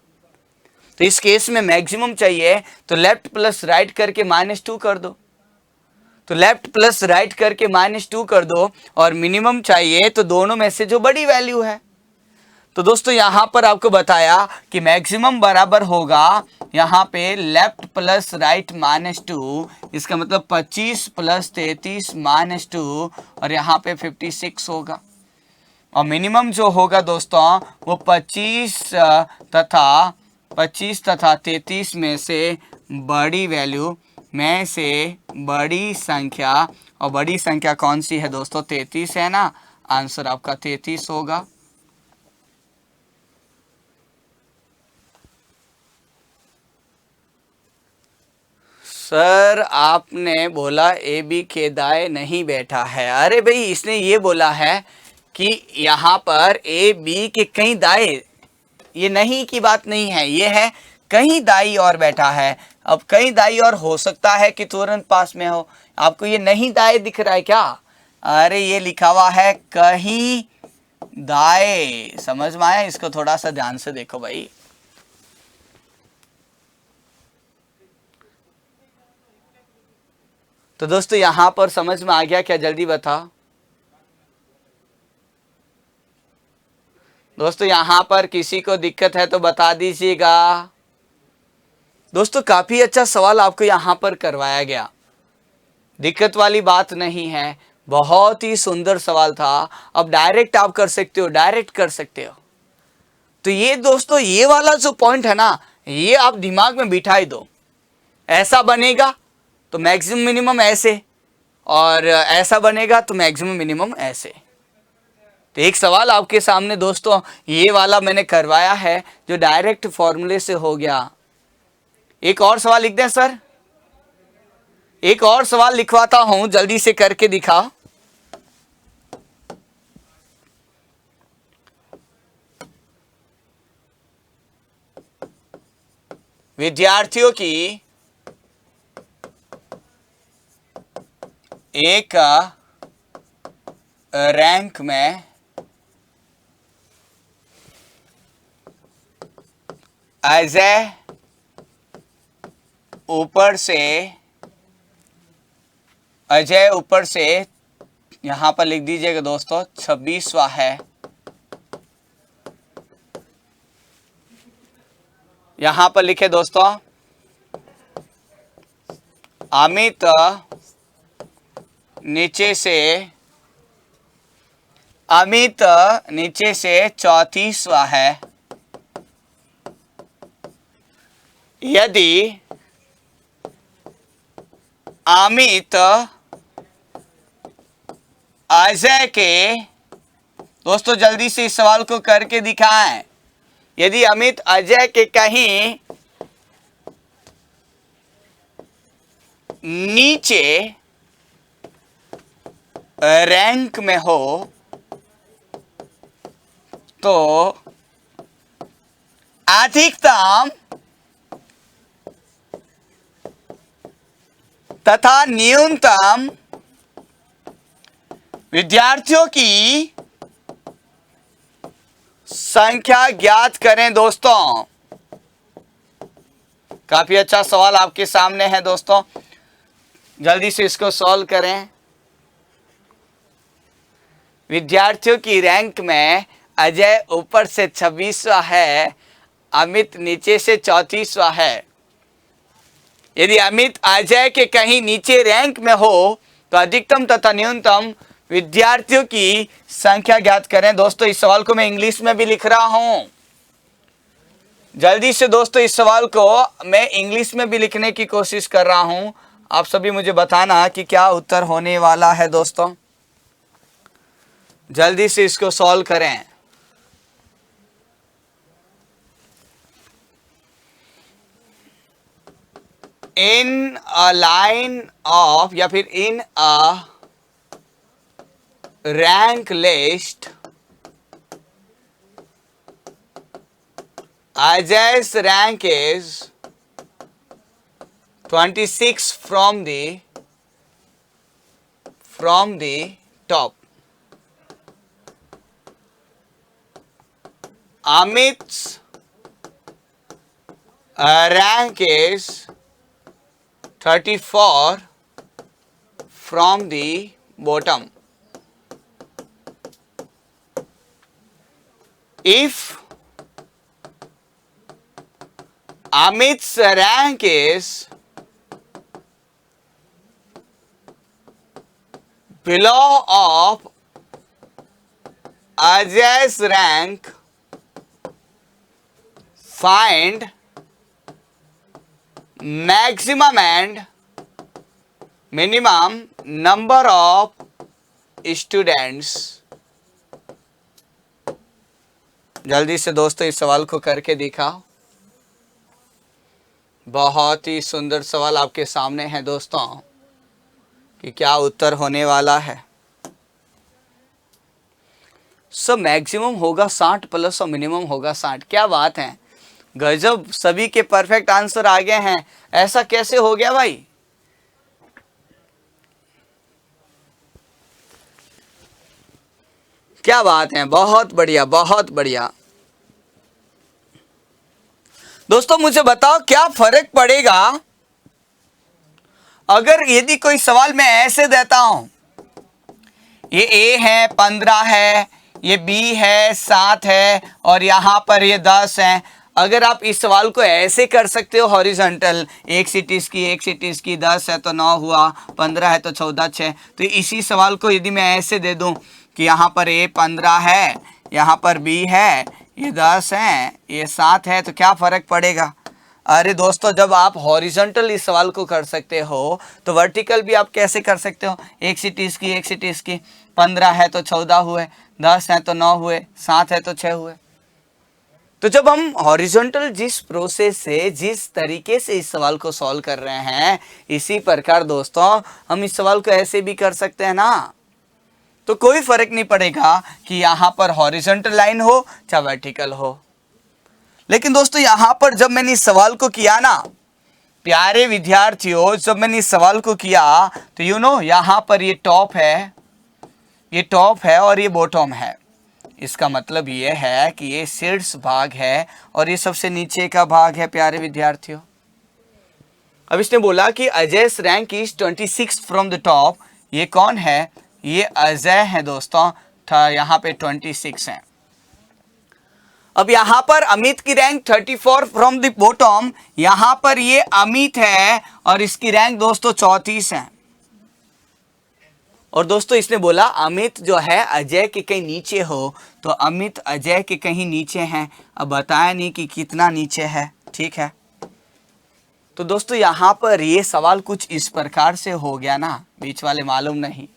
तो इस केस में मैक्सिमम चाहिए तो लेफ्ट प्लस राइट करके -2 कर दो। तो लेफ्ट प्लस राइट करके -2 कर दो और मिनिमम चाहिए तो दोनों में से जो बड़ी वैल्यू है। तो दोस्तों यहां पर आपको बताया कि मैक्सिमम बराबर होगा यहां पे लेफ्ट प्लस राइट -2, इसका मतलब 25 प्लस 33 -2 और यहां पे 56 होगा। और मिनिमम जो होगा दोस्तों वो 25 तथा 33 में से बड़ी वैल्यू में से बड़ी संख्या, और बड़ी संख्या कौन सी है दोस्तों? 33 है ना। आंसर आपका 33 होगा। सर आपने बोला ए बी के दाएं नहीं बैठा है। अरे भाई इसने ये बोला है कि यहाँ पर ए बी के कहीं दाएं, ये नहीं की बात नहीं है, ये है कहीं दाई और बैठा है। अब कहीं दाई और हो सकता है कि तुरंत पास में हो। आपको ये नहीं दाएं दिख रहा है क्या? अरे ये लिखा हुआ है कहीं दाएं, समझ में आया? इसको थोड़ा सा ध्यान से देखो भाई। तो दोस्तों यहां पर समझ में आ गया क्या? जल्दी बता दोस्तों, यहां पर किसी को दिक्कत है तो बता दीजिएगा। दोस्तों काफी अच्छा सवाल आपको यहां पर करवाया गया, दिक्कत वाली बात नहीं है, बहुत ही सुंदर सवाल था। अब डायरेक्ट आप कर सकते हो, डायरेक्ट कर सकते हो। तो ये दोस्तों ये वाला जो पॉइंट है ना, ये आप दिमाग में बिठाई दो। ऐसा बनेगा तो मैक्सिमम मिनिमम ऐसे, और ऐसा बनेगा तो मैक्सिमम मिनिमम ऐसे। तो एक सवाल आपके सामने दोस्तों ये वाला मैंने करवाया है जो डायरेक्ट फॉर्मूले से हो गया। एक और सवाल लिख दें सर? एक और सवाल लिखवाता हूं, जल्दी से करके दिखा। विद्यार्थियों की एक रैंक में अजय ऊपर से यहां पर लिख दीजिएगा दोस्तों 26वां है। यहां पर लिखे दोस्तों अमित नीचे से 34वां है। यदि अमित अजय के, दोस्तों जल्दी से इस सवाल को करके दिखाएं, यदि अमित अजय के कहीं नीचे रैंक में हो तो अधिकतम तथा न्यूनतम विद्यार्थियों की संख्या ज्ञात करें। दोस्तों काफी अच्छा सवाल आपके सामने है दोस्तों, जल्दी से इसको सॉल्व करें। विद्यार्थियों की रैंक में अजय ऊपर से 26वां है, अमित नीचे से 34वां है। यदि अमित अजय के कहीं नीचे रैंक में हो तो अधिकतम तथा न्यूनतम विद्यार्थियों की संख्या ज्ञात करें। दोस्तों इस सवाल को मैं इंग्लिश में भी लिख रहा हूं, जल्दी से दोस्तों इस सवाल को मैं इंग्लिश में भी लिखने की कोशिश कर रहा हूं। आप सभी मुझे बताना कि क्या उत्तर होने वाला है। दोस्तों जल्दी से इसको सॉल्व करें। इन अ लाइन ऑफ या फिर in a rank list Ajay's rank is 26 from the top. Amit's rank is 34 from the bottom. If Amit's rank is below of Ajay's rank, find maximum and minimum number of students. जल्दी से दोस्तों इस सवाल को करके दिखाओ। बहुत ही सुंदर सवाल आपके सामने है दोस्तों, कि क्या उत्तर होने वाला है। सो मैक्सिमम होगा 60 प्लस और मिनिमम होगा 60। क्या बात है, गजब, सभी के परफेक्ट आंसर आ गए हैं। ऐसा कैसे हो गया भाई? क्या बात है, बहुत बढ़िया, बहुत बढ़िया। दोस्तों मुझे बताओ क्या फर्क पड़ेगा अगर यदि कोई सवाल मैं ऐसे देता हूं, ये A है 15 है, ये B है 7 है और यहां पर ये 10 है। अगर आप इस सवाल को ऐसे कर सकते हो हॉरिजॉन्टल, एक सीट इसकी 10 है तो 9 हुआ, 15 है तो 14 6। तो इसी सवाल को यदि मैं ऐसे दे दूं कि यहाँ पर A 15 है, यहाँ पर B है, ये 10 है, ये 7 है, तो क्या फर्क पड़ेगा? अरे दोस्तों जब आप हॉरिजॉन्टल इस सवाल को कर सकते हो तो वर्टिकल भी आप कैसे कर सकते हो? एक सीट इसकी 15 है तो 14 हुए, 10 है तो 9 हुए, 7 है तो 6 हुए। तो जब हम हॉरिजॉन्टल जिस प्रोसेस से, जिस तरीके से इस सवाल को सॉल्व कर रहे हैं, इसी प्रकार दोस्तों हम इस सवाल को ऐसे भी कर सकते हैं ना। तो कोई फर्क नहीं पड़ेगा कि यहां पर हॉरिजॉन्टल लाइन हो चाहे वर्टिकल हो। लेकिन दोस्तों यहां पर जब मैंने इस सवाल को किया ना, प्यारे विद्यार्थियों, जब मैंने इस सवाल को किया तो यहां पर ये टॉप है, ये टॉप है और ये बॉटम है। इसका मतलब ये है कि ये शीर्ष भाग है और ये सबसे नीचे का भाग है प्यारे विद्यार्थियों। अब इसने बोला कि Ajay rank is 26 from the top. ये कौन है? ये अजय है दोस्तों, था यहाँ पे 26 है। अब यहाँ पर अमित की रैंक 34 फ्रॉम द बॉटम, यहाँ पर ये अमित है और इसकी रैंक दोस्तों 34 है। और दोस्तों इसने बोला अमित जो है अजय के कहीं नीचे हो, तो अमित अजय के कहीं नीचे हैं। अब बताया नहीं कि कितना नीचे है, ठीक है। तो दोस्तों यहाँ पर ये सवाल कुछ इस प्रकार से हो गया ना, बीच वाले मालूम नहीं।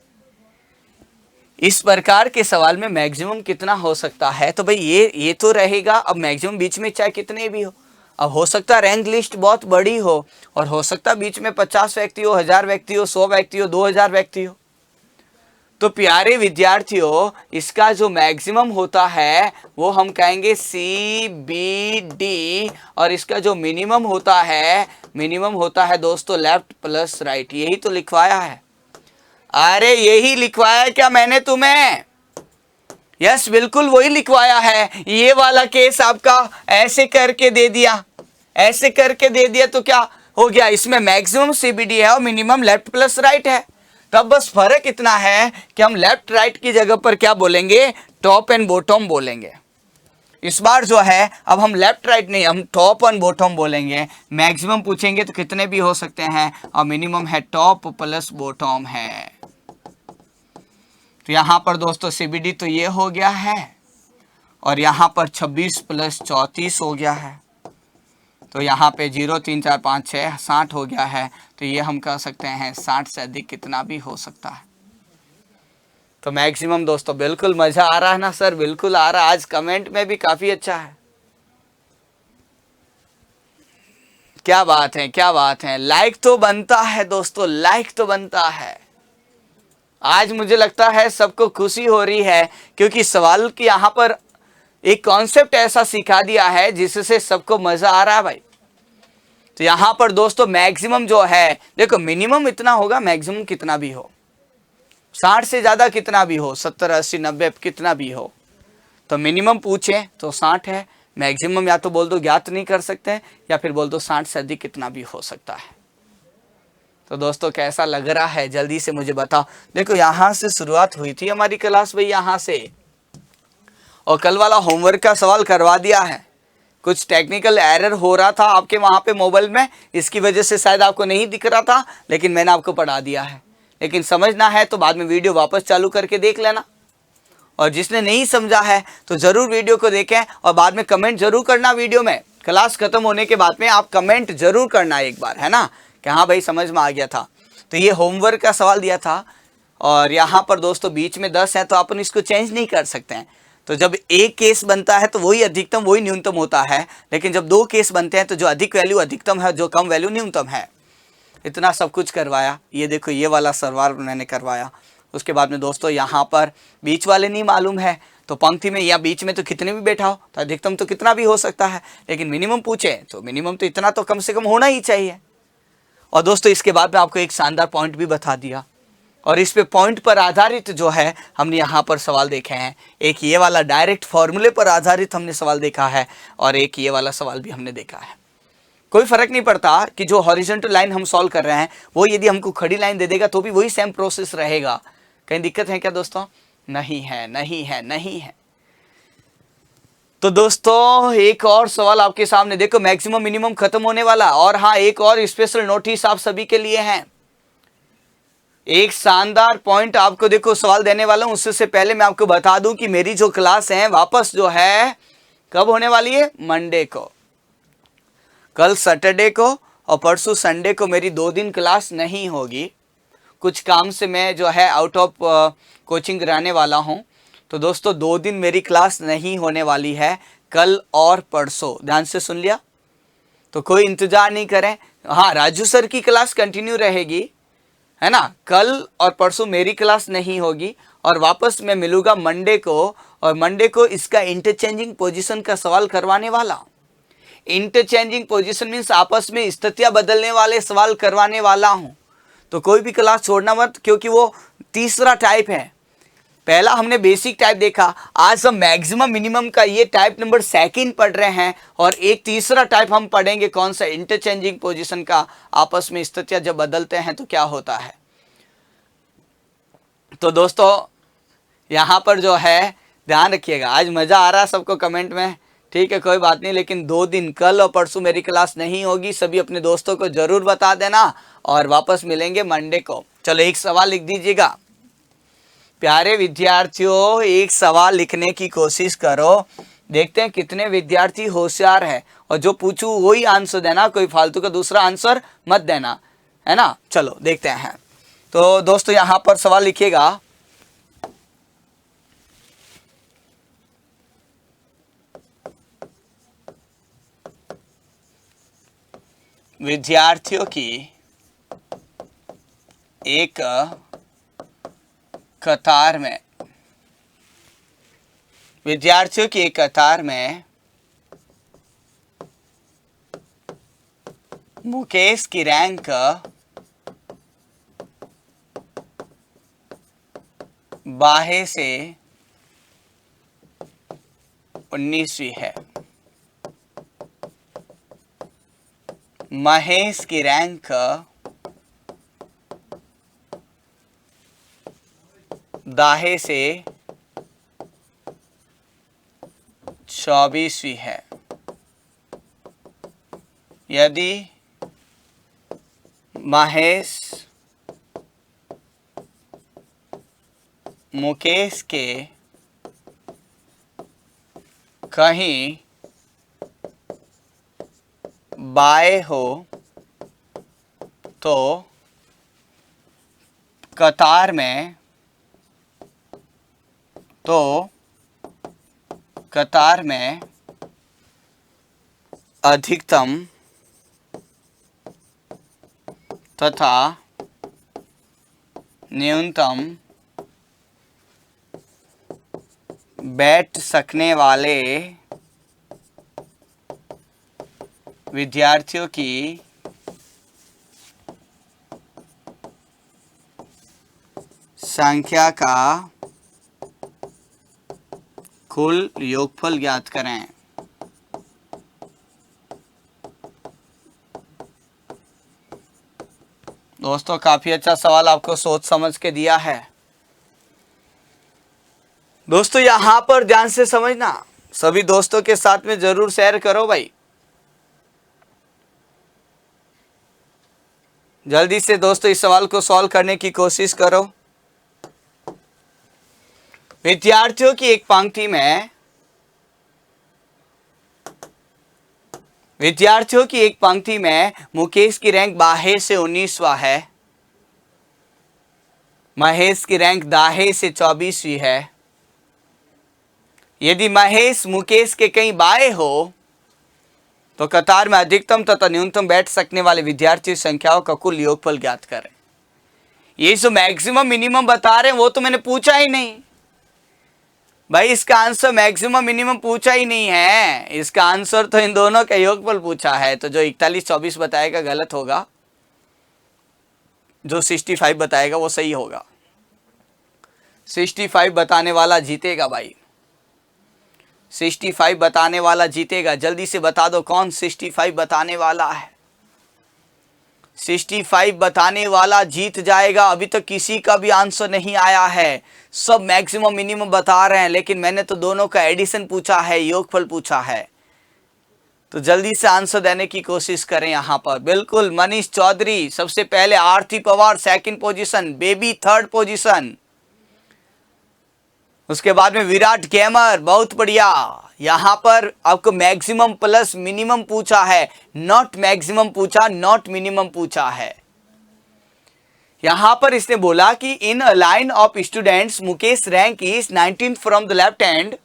इस प्रकार के सवाल में मैक्सिमम कितना हो सकता है? तो भाई ये तो रहेगा। अब मैक्सिमम बीच में चाहे कितने भी हो, अब हो सकता है रैंक लिस्ट बहुत बड़ी हो और हो सकता है बीच में 50 व्यक्ति हो, 1000 व्यक्ति हो, 100 व्यक्ति हो, 2000 व्यक्ति हो। तो प्यारे विद्यार्थियों इसका जो मैक्सिमम होता है वो हम कहेंगे CBD, और इसका जो मिनिमम होता है दोस्तों लेफ्ट प्लस राइट। यही तो लिखवाया है। अरे यही लिखवाया क्या मैंने तुम्हें? यस बिल्कुल वही लिखवाया है। ये वाला केस आपका ऐसे करके दे दिया, ऐसे करके दे दिया तो क्या हो गया? इसमें मैक्सिमम CBD है और मिनिमम लेफ्ट प्लस राइट है। तब बस फर्क इतना है कि हम लेफ्ट राइट की जगह पर क्या बोलेंगे? टॉप एंड बॉटम बोलेंगे। इस बार जो है अब हम लेफ्ट राइट नहीं, हम टॉप एंड बॉटम बोलेंगे। मैक्सिमम पूछेंगे तो कितने भी हो सकते हैं और मिनिमम है टॉप प्लस बॉटम है। तो यहां पर दोस्तों CBD तो ये हो गया है और यहां पर 26 प्लस 34 हो गया है। तो यहाँ पे 0 3 4 5 6 60 हो गया है। तो ये हम कह सकते हैं 60 से अधिक कितना भी हो सकता है। तो मैक्सिमम दोस्तों बिल्कुल मजा आ रहा है ना सर? बिल्कुल आ रहा है। आज कमेंट में भी काफी अच्छा है। क्या बात है, क्या बात है। लाइक तो बनता है दोस्तों, लाइक तो बनता है। आज मुझे लगता है सबको खुशी हो रही है क्योंकि सवाल की यहाँ पर एक कॉन्सेप्ट ऐसा सिखा दिया है जिससे सबको मजा आ रहा है भाई। तो यहां पर दोस्तों मैक्सिमम जो है, देखो मिनिमम इतना होगा, मैक्सिमम कितना भी हो, 60 से ज्यादा कितना भी हो, 70 80 90 कितना भी हो। तो मिनिमम पूछे तो 60 है, मैक्सिमम या तो बोल दो ज्ञात नहीं कर सकते या फिर बोल दो 60 से अधिक कितना भी हो सकता है। तो दोस्तों कैसा लग रहा है जल्दी से मुझे बताओ। देखो यहाँ से शुरुआत हुई थी हमारी क्लास भाई, यहाँ से, और कल वाला होमवर्क का सवाल करवा दिया है। कुछ टेक्निकल एरर हो रहा था आपके वहाँ पे मोबाइल में, इसकी वजह से शायद आपको नहीं दिख रहा था, लेकिन मैंने आपको पढ़ा दिया है। लेकिन समझना है तो बाद में वीडियो वापस चालू करके देख लेना, और जिसने नहीं समझा है तो ज़रूर वीडियो को देखें और बाद में कमेंट जरूर करना। वीडियो में क्लास खत्म होने के बाद में आप कमेंट जरूर करना एक बार, है ना, कि हाँ भाई समझ में आ गया था। तो ये होमवर्क का सवाल दिया था, और यहाँ पर दोस्तों बीच में 10 है तो अपन इसको चेंज नहीं कर सकते हैं। तो जब एक केस बनता है तो वही अधिकतम वही न्यूनतम होता है, लेकिन जब 2 केस बनते हैं तो जो अधिक वैल्यू अधिकतम है, जो कम वैल्यू न्यूनतम है। इतना सब कुछ करवाया। ये देखो ये वाला सवाल मैंने करवाया। उसके बाद में दोस्तों यहाँ पर बीच वाले नहीं मालूम है, तो पंक्ति में या बीच में तो कितने भी बैठा हो तो अधिकतम तो कितना भी हो सकता है, लेकिन मिनिमम पूछे तो मिनिमम तो इतना तो कम से कम होना ही चाहिए। और दोस्तों इसके बाद में आपको एक शानदार पॉइंट भी बता दिया, और इस पे पॉइंट पर आधारित जो है हमने यहाँ पर सवाल देखे हैं। एक ये वाला डायरेक्ट फॉर्मूले पर आधारित हमने सवाल देखा है, और एक ये वाला सवाल भी हमने देखा है। कोई फर्क नहीं पड़ता कि जो हॉरिजॉन्टल लाइन हम सॉल्व कर रहे हैं वो यदि हमको खड़ी लाइन दे देगा तो भी वही सेम प्रोसेस रहेगा। कहीं दिक्कत है क्या दोस्तों? नहीं है, नहीं है, नहीं है। तो दोस्तों एक और सवाल आपके सामने, देखो मैक्सिमम मिनिमम खत्म होने वाला, और हाँ एक और स्पेशल नोटिस आप सभी के लिए है। एक शानदार पॉइंट आपको देखो सवाल देने वाला हूं, उससे पहले मैं आपको बता दूं कि मेरी जो क्लास है वापस जो है कब होने वाली है? मंडे को। कल सैटरडे को और परसों संडे को मेरी 2 दिन क्लास नहीं होगी। कुछ काम से मैं जो है आउट ऑफ कोचिंग रहने वाला हूं। तो दोस्तों 2 दिन मेरी क्लास नहीं होने वाली है, कल और परसों। ध्यान से सुन लिया? तो कोई इंतजार नहीं करें। हाँ राजू सर की क्लास कंटिन्यू रहेगी, है ना। कल और परसों मेरी क्लास नहीं होगी, और वापस मैं मिलूंगा मंडे को, और मंडे को इसका इंटरचेंजिंग पोजीशन का सवाल करवाने वाला। इंटरचेंजिंग पोजीशन मीन्स आपस में स्थितियां बदलने वाले सवाल करवाने वाला हूं। तो कोई भी क्लास छोड़ना मत, क्योंकि वो तीसरा टाइप है। पहला हमने बेसिक टाइप देखा, आज हम मैक्सिमम मिनिमम का ये टाइप नंबर 2 पढ़ रहे हैं, और एक तीसरा टाइप हम पढ़ेंगे कौन सा? इंटरचेंजिंग पोजीशन का। आपस में स्थितियां जब बदलते हैं तो क्या होता है। तो दोस्तों यहाँ पर जो है ध्यान रखिएगा। आज मज़ा आ रहा है सबको कमेंट में? ठीक है कोई बात नहीं, लेकिन 2 दिन कल और परसों मेरी क्लास नहीं होगी। सभी अपने दोस्तों को जरूर बता देना, और वापस मिलेंगे मंडे को। चलो एक सवाल लिख दीजिएगा प्यारे विद्यार्थियों, एक सवाल लिखने की कोशिश करो। देखते हैं कितने विद्यार्थी होशियार है, और जो पूछूं वही आंसर देना, कोई फालतू का दूसरा आंसर मत देना, है ना। चलो देखते हैं। तो दोस्तों यहाँ पर सवाल लिखिएगा, विद्यार्थियों की एक कतार में, विद्यार्थियों की एक कतार में मुकेश की रैंक 12 से 19वीं है। महेश की रैंक 10 से 24वीं है। यदि महेश मुकेश के कहीं बाएं हो तो कतार में अधिकतम तथा न्यूनतम बैठ सकने वाले विद्यार्थियों की संख्या का कुल योगफल ज्ञात करें। दोस्तों काफी अच्छा सवाल आपको सोच समझ के दिया है। दोस्तों यहां पर ध्यान से समझना, सभी दोस्तों के साथ में जरूर शेयर करो भाई। जल्दी से दोस्तों इस सवाल को सॉल्व करने की कोशिश करो। विद्यार्थियों की एक पंक्ति में मुकेश की रैंक बाहे से 19वां है, महेश की रैंक दाहे से 24वीं है। यदि महेश मुकेश के कहीं बाएं हो तो कतार में अधिकतम तथा न्यूनतम बैठ सकने वाले विद्यार्थी संख्याओं का कुल योगफल ज्ञात करें। ये जो मैक्सिमम मिनिमम बता रहे हैं वो तो मैंने पूछा ही नहीं भाई, इसका आंसर मैक्सिमम मिनिमम पूछा ही नहीं है, इसका आंसर तो इन दोनों का योगफल पूछा है। तो जो 41-24 बताएगा गलत होगा, जो 65 बताएगा वो सही होगा। 65 बताने वाला जीतेगा भाई, 65 बताने वाला जीतेगा। जल्दी से बता दो कौन 65 बताने वाला है। 65 बताने वाला जीत जाएगा। अभी तक किसी का भी आंसर नहीं आया है, सब मैक्सिमम मिनिमम बता रहे हैं, लेकिन मैंने तो दोनों का एडिशन पूछा है, योगफल पूछा है। तो जल्दी से आंसर देने की कोशिश करें यहां पर। बिल्कुल, मनीष चौधरी सबसे पहले, Aarti Pawar second position, Baby third position, उसके बाद में विराट गेमर, बहुत बढ़िया। यहां पर आपको मैक्सिमम प्लस मिनिमम पूछा है, नॉट मैक्सिमम पूछा, नॉट मिनिमम पूछा है। यहां पर इसने बोला कि in a line of students Mukesh rank is 19th from the left hand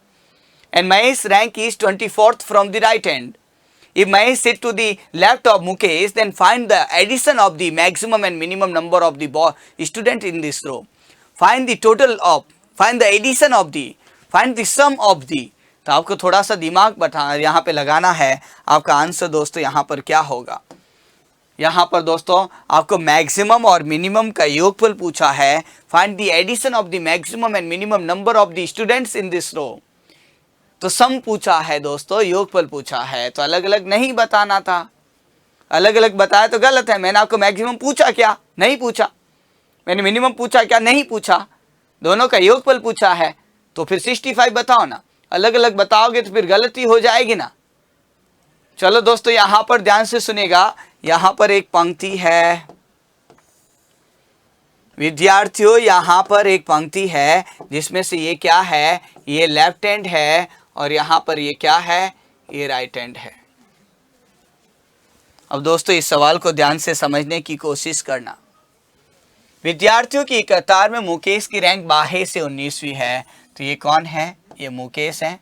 and Mahesh rank is 24th from the right hand. If Mahesh sit to the left of Mukesh, then find the addition of the maximum and minimum number of the student in this row. Find the addition of the, find the sum of the। तो आपको थोड़ा सा दिमाग यहाँ पे लगाना है। आपका आंसर दोस्तों यहाँ पर क्या होगा? यहाँ पर दोस्तों आपको मैक्सिमम और मिनिमम का योगफल पूछा है। Find the addition of the maximum and minimum number of the students in this row. तो सम पूछा है दोस्तों, योगफल पूछा है, तो अलग अलग नहीं बताना था। अलग अलग बताया तो गलत है। मैंने आपको मैक्सिमम पूछा क्या? नहीं पूछा। मैंने मिनिमम पूछा क्या? नहीं पूछा। दोनों का योगफल पूछा है, तो फिर 65 बताओ ना। अलग अलग बताओगे तो फिर गलती हो जाएगी ना। चलो दोस्तों यहां पर ध्यान से सुनेगा। यहां पर एक पंक्ति है विद्यार्थियों, यहां पर एक पंक्ति है जिसमें से ये क्या है? ये लेफ्ट हैंड है और यहां पर ये क्या है? ये राइट हैंड है। अब दोस्तों इस सवाल को ध्यान से समझने की कोशिश करना। विद्यार्थियों की कतार में मुकेश की रैंक बाहे से 19वीं है, तो ये कौन है? ये मुकेश है,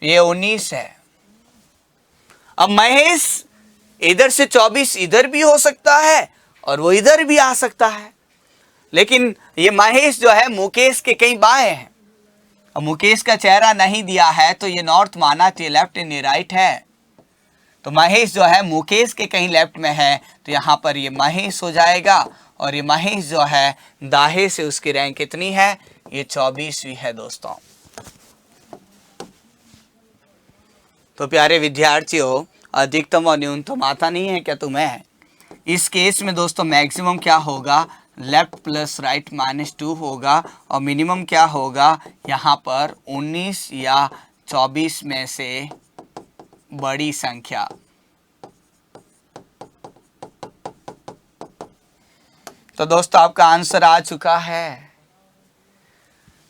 ये 19 है। अब महेश इधर से 24 इधर भी हो सकता है और वो इधर भी आ सकता है, लेकिन ये महेश जो है मुकेश के कहीं बाएं है। अब मुकेश का चेहरा नहीं दिया है तो ये नॉर्थ माना, तो ये लेफ्ट एंड ये राइट है। तो महेश जो है मुकेश के कहीं लेफ्ट में है, तो यहाँ पर ये महेश हो जाएगा। और ये महेश जो है दाहे से उसकी रैंक कितनी है? ये 24वीं है दोस्तों। तो प्यारे विद्यार्थियों, अधिकतम और न्यूनतम आता नहीं है क्या तुम्हें? इस केस में दोस्तों मैक्सिमम क्या होगा? लेफ्ट प्लस राइट -2 होगा, और मिनिमम क्या होगा? यहाँ पर 19 या 24 में से बड़ी संख्या। तो दोस्तों आपका आंसर आ चुका है।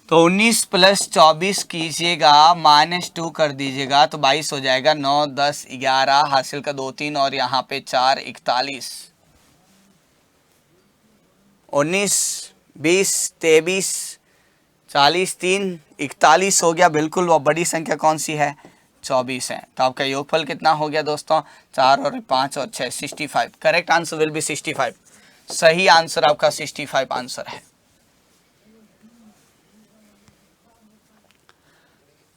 तो 19 + 24 कीजिएगा, -2 कर दीजिएगा तो 22 हो जाएगा। 9, 10, 11 हासिल का 2, 3 और यहाँ पे 4, 41। 19, 20, 23, 40, 3, 41 हो गया। बिल्कुल, वो बड़ी संख्या कौन सी है? 24 है। तो आपका योगफल कितना हो गया दोस्तों? 4 और 5 और 6, 65। Correct answer will be 65। सही आंसर आपका 65 आंसर है।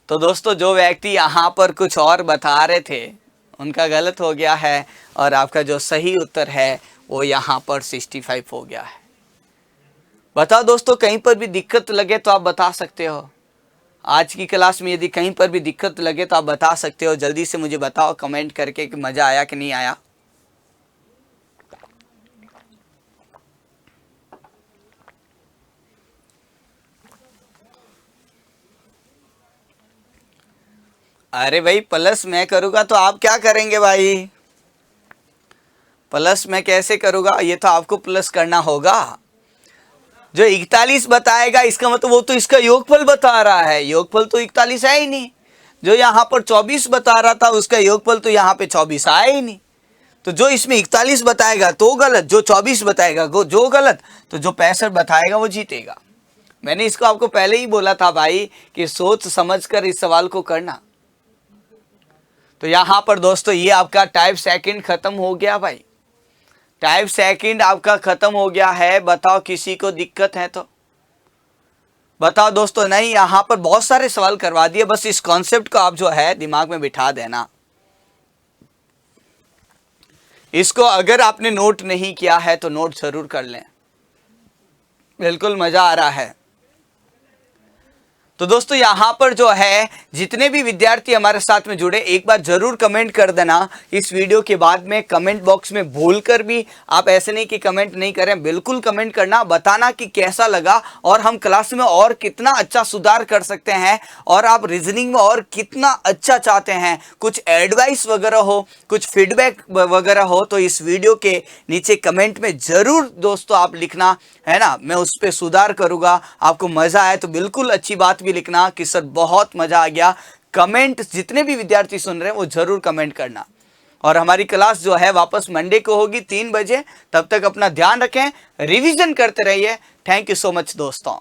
तो दोस्तों जो व्यक्ति यहाँ पर कुछ और बता रहे थे उनका गलत हो गया है, और आपका जो सही उत्तर है वो यहाँ पर 65 हो गया है। बताओ दोस्तों, कहीं पर भी दिक्कत लगे तो आप बता सकते हो। आज की क्लास में यदि कहीं पर भी दिक्कत लगे तो आप बता सकते हो। जल्दी से मुझे बताओ कमेंट करके कि मज़ा आया कि नहीं आया। अरे भाई प्लस मैं करूँगा तो आप क्या करेंगे भाई? प्लस मैं कैसे करूँगा? ये तो आपको प्लस करना होगा। जो 41 बताएगा इसका मतलब वो तो इसका योगफल बता रहा है, योगफल तो 41 है ही नहीं। जो यहाँ पर 24 बता रहा था उसका योगफल तो यहाँ पे 24 आया ही नहीं। तो जो इसमें 41 बताएगा तो गलत, जो 24 बताएगा जो गलत, तो जो 65 बताएगा वो जीतेगा। मैंने इसको आपको पहले ही बोला था भाई कि सोच समझकर इस सवाल को करना। तो यहाँ पर दोस्तों ये आपका टाइप सेकंड खत्म हो गया भाई, टाइप सेकंड आपका खत्म हो गया है। बताओ किसी को दिक्कत है तो बताओ दोस्तों। नहीं, यहाँ पर बहुत सारे सवाल करवा दिए, बस इस कॉन्सेप्ट को आप जो है दिमाग में बिठा देना। इसको अगर आपने नोट नहीं किया है तो नोट जरूर कर लें, बिल्कुल मजा आ रहा है। तो दोस्तों यहाँ पर जो है जितने भी विद्यार्थी हमारे साथ में जुड़े, एक बार जरूर कमेंट कर देना इस वीडियो के बाद में। कमेंट बॉक्स में भूलकर भी आप ऐसे नहीं कि कमेंट नहीं करें, बिल्कुल कमेंट करना, बताना कि कैसा लगा और हम क्लास में और कितना अच्छा सुधार कर सकते हैं, और आप रीजनिंग में और कितना अच्छा चाहते हैं। कुछ एडवाइस वगैरह हो, कुछ फीडबैक वगैरह हो तो इस वीडियो के नीचे कमेंट में जरूर दोस्तों आप लिखना, है ना। मैं उस पर सुधार करूँगा। आपको मज़ा आए तो बिल्कुल अच्छी बात भी लिखना कि सर बहुत मजा आ गया। कमेंट जितने भी विद्यार्थी सुन रहे हैं वो जरूर कमेंट करना। और हमारी क्लास जो है वापस मंडे को होगी 3 बजे। तब तक अपना ध्यान रखें, रिवीजन करते रहिए। थैंक यू सो मच दोस्तों।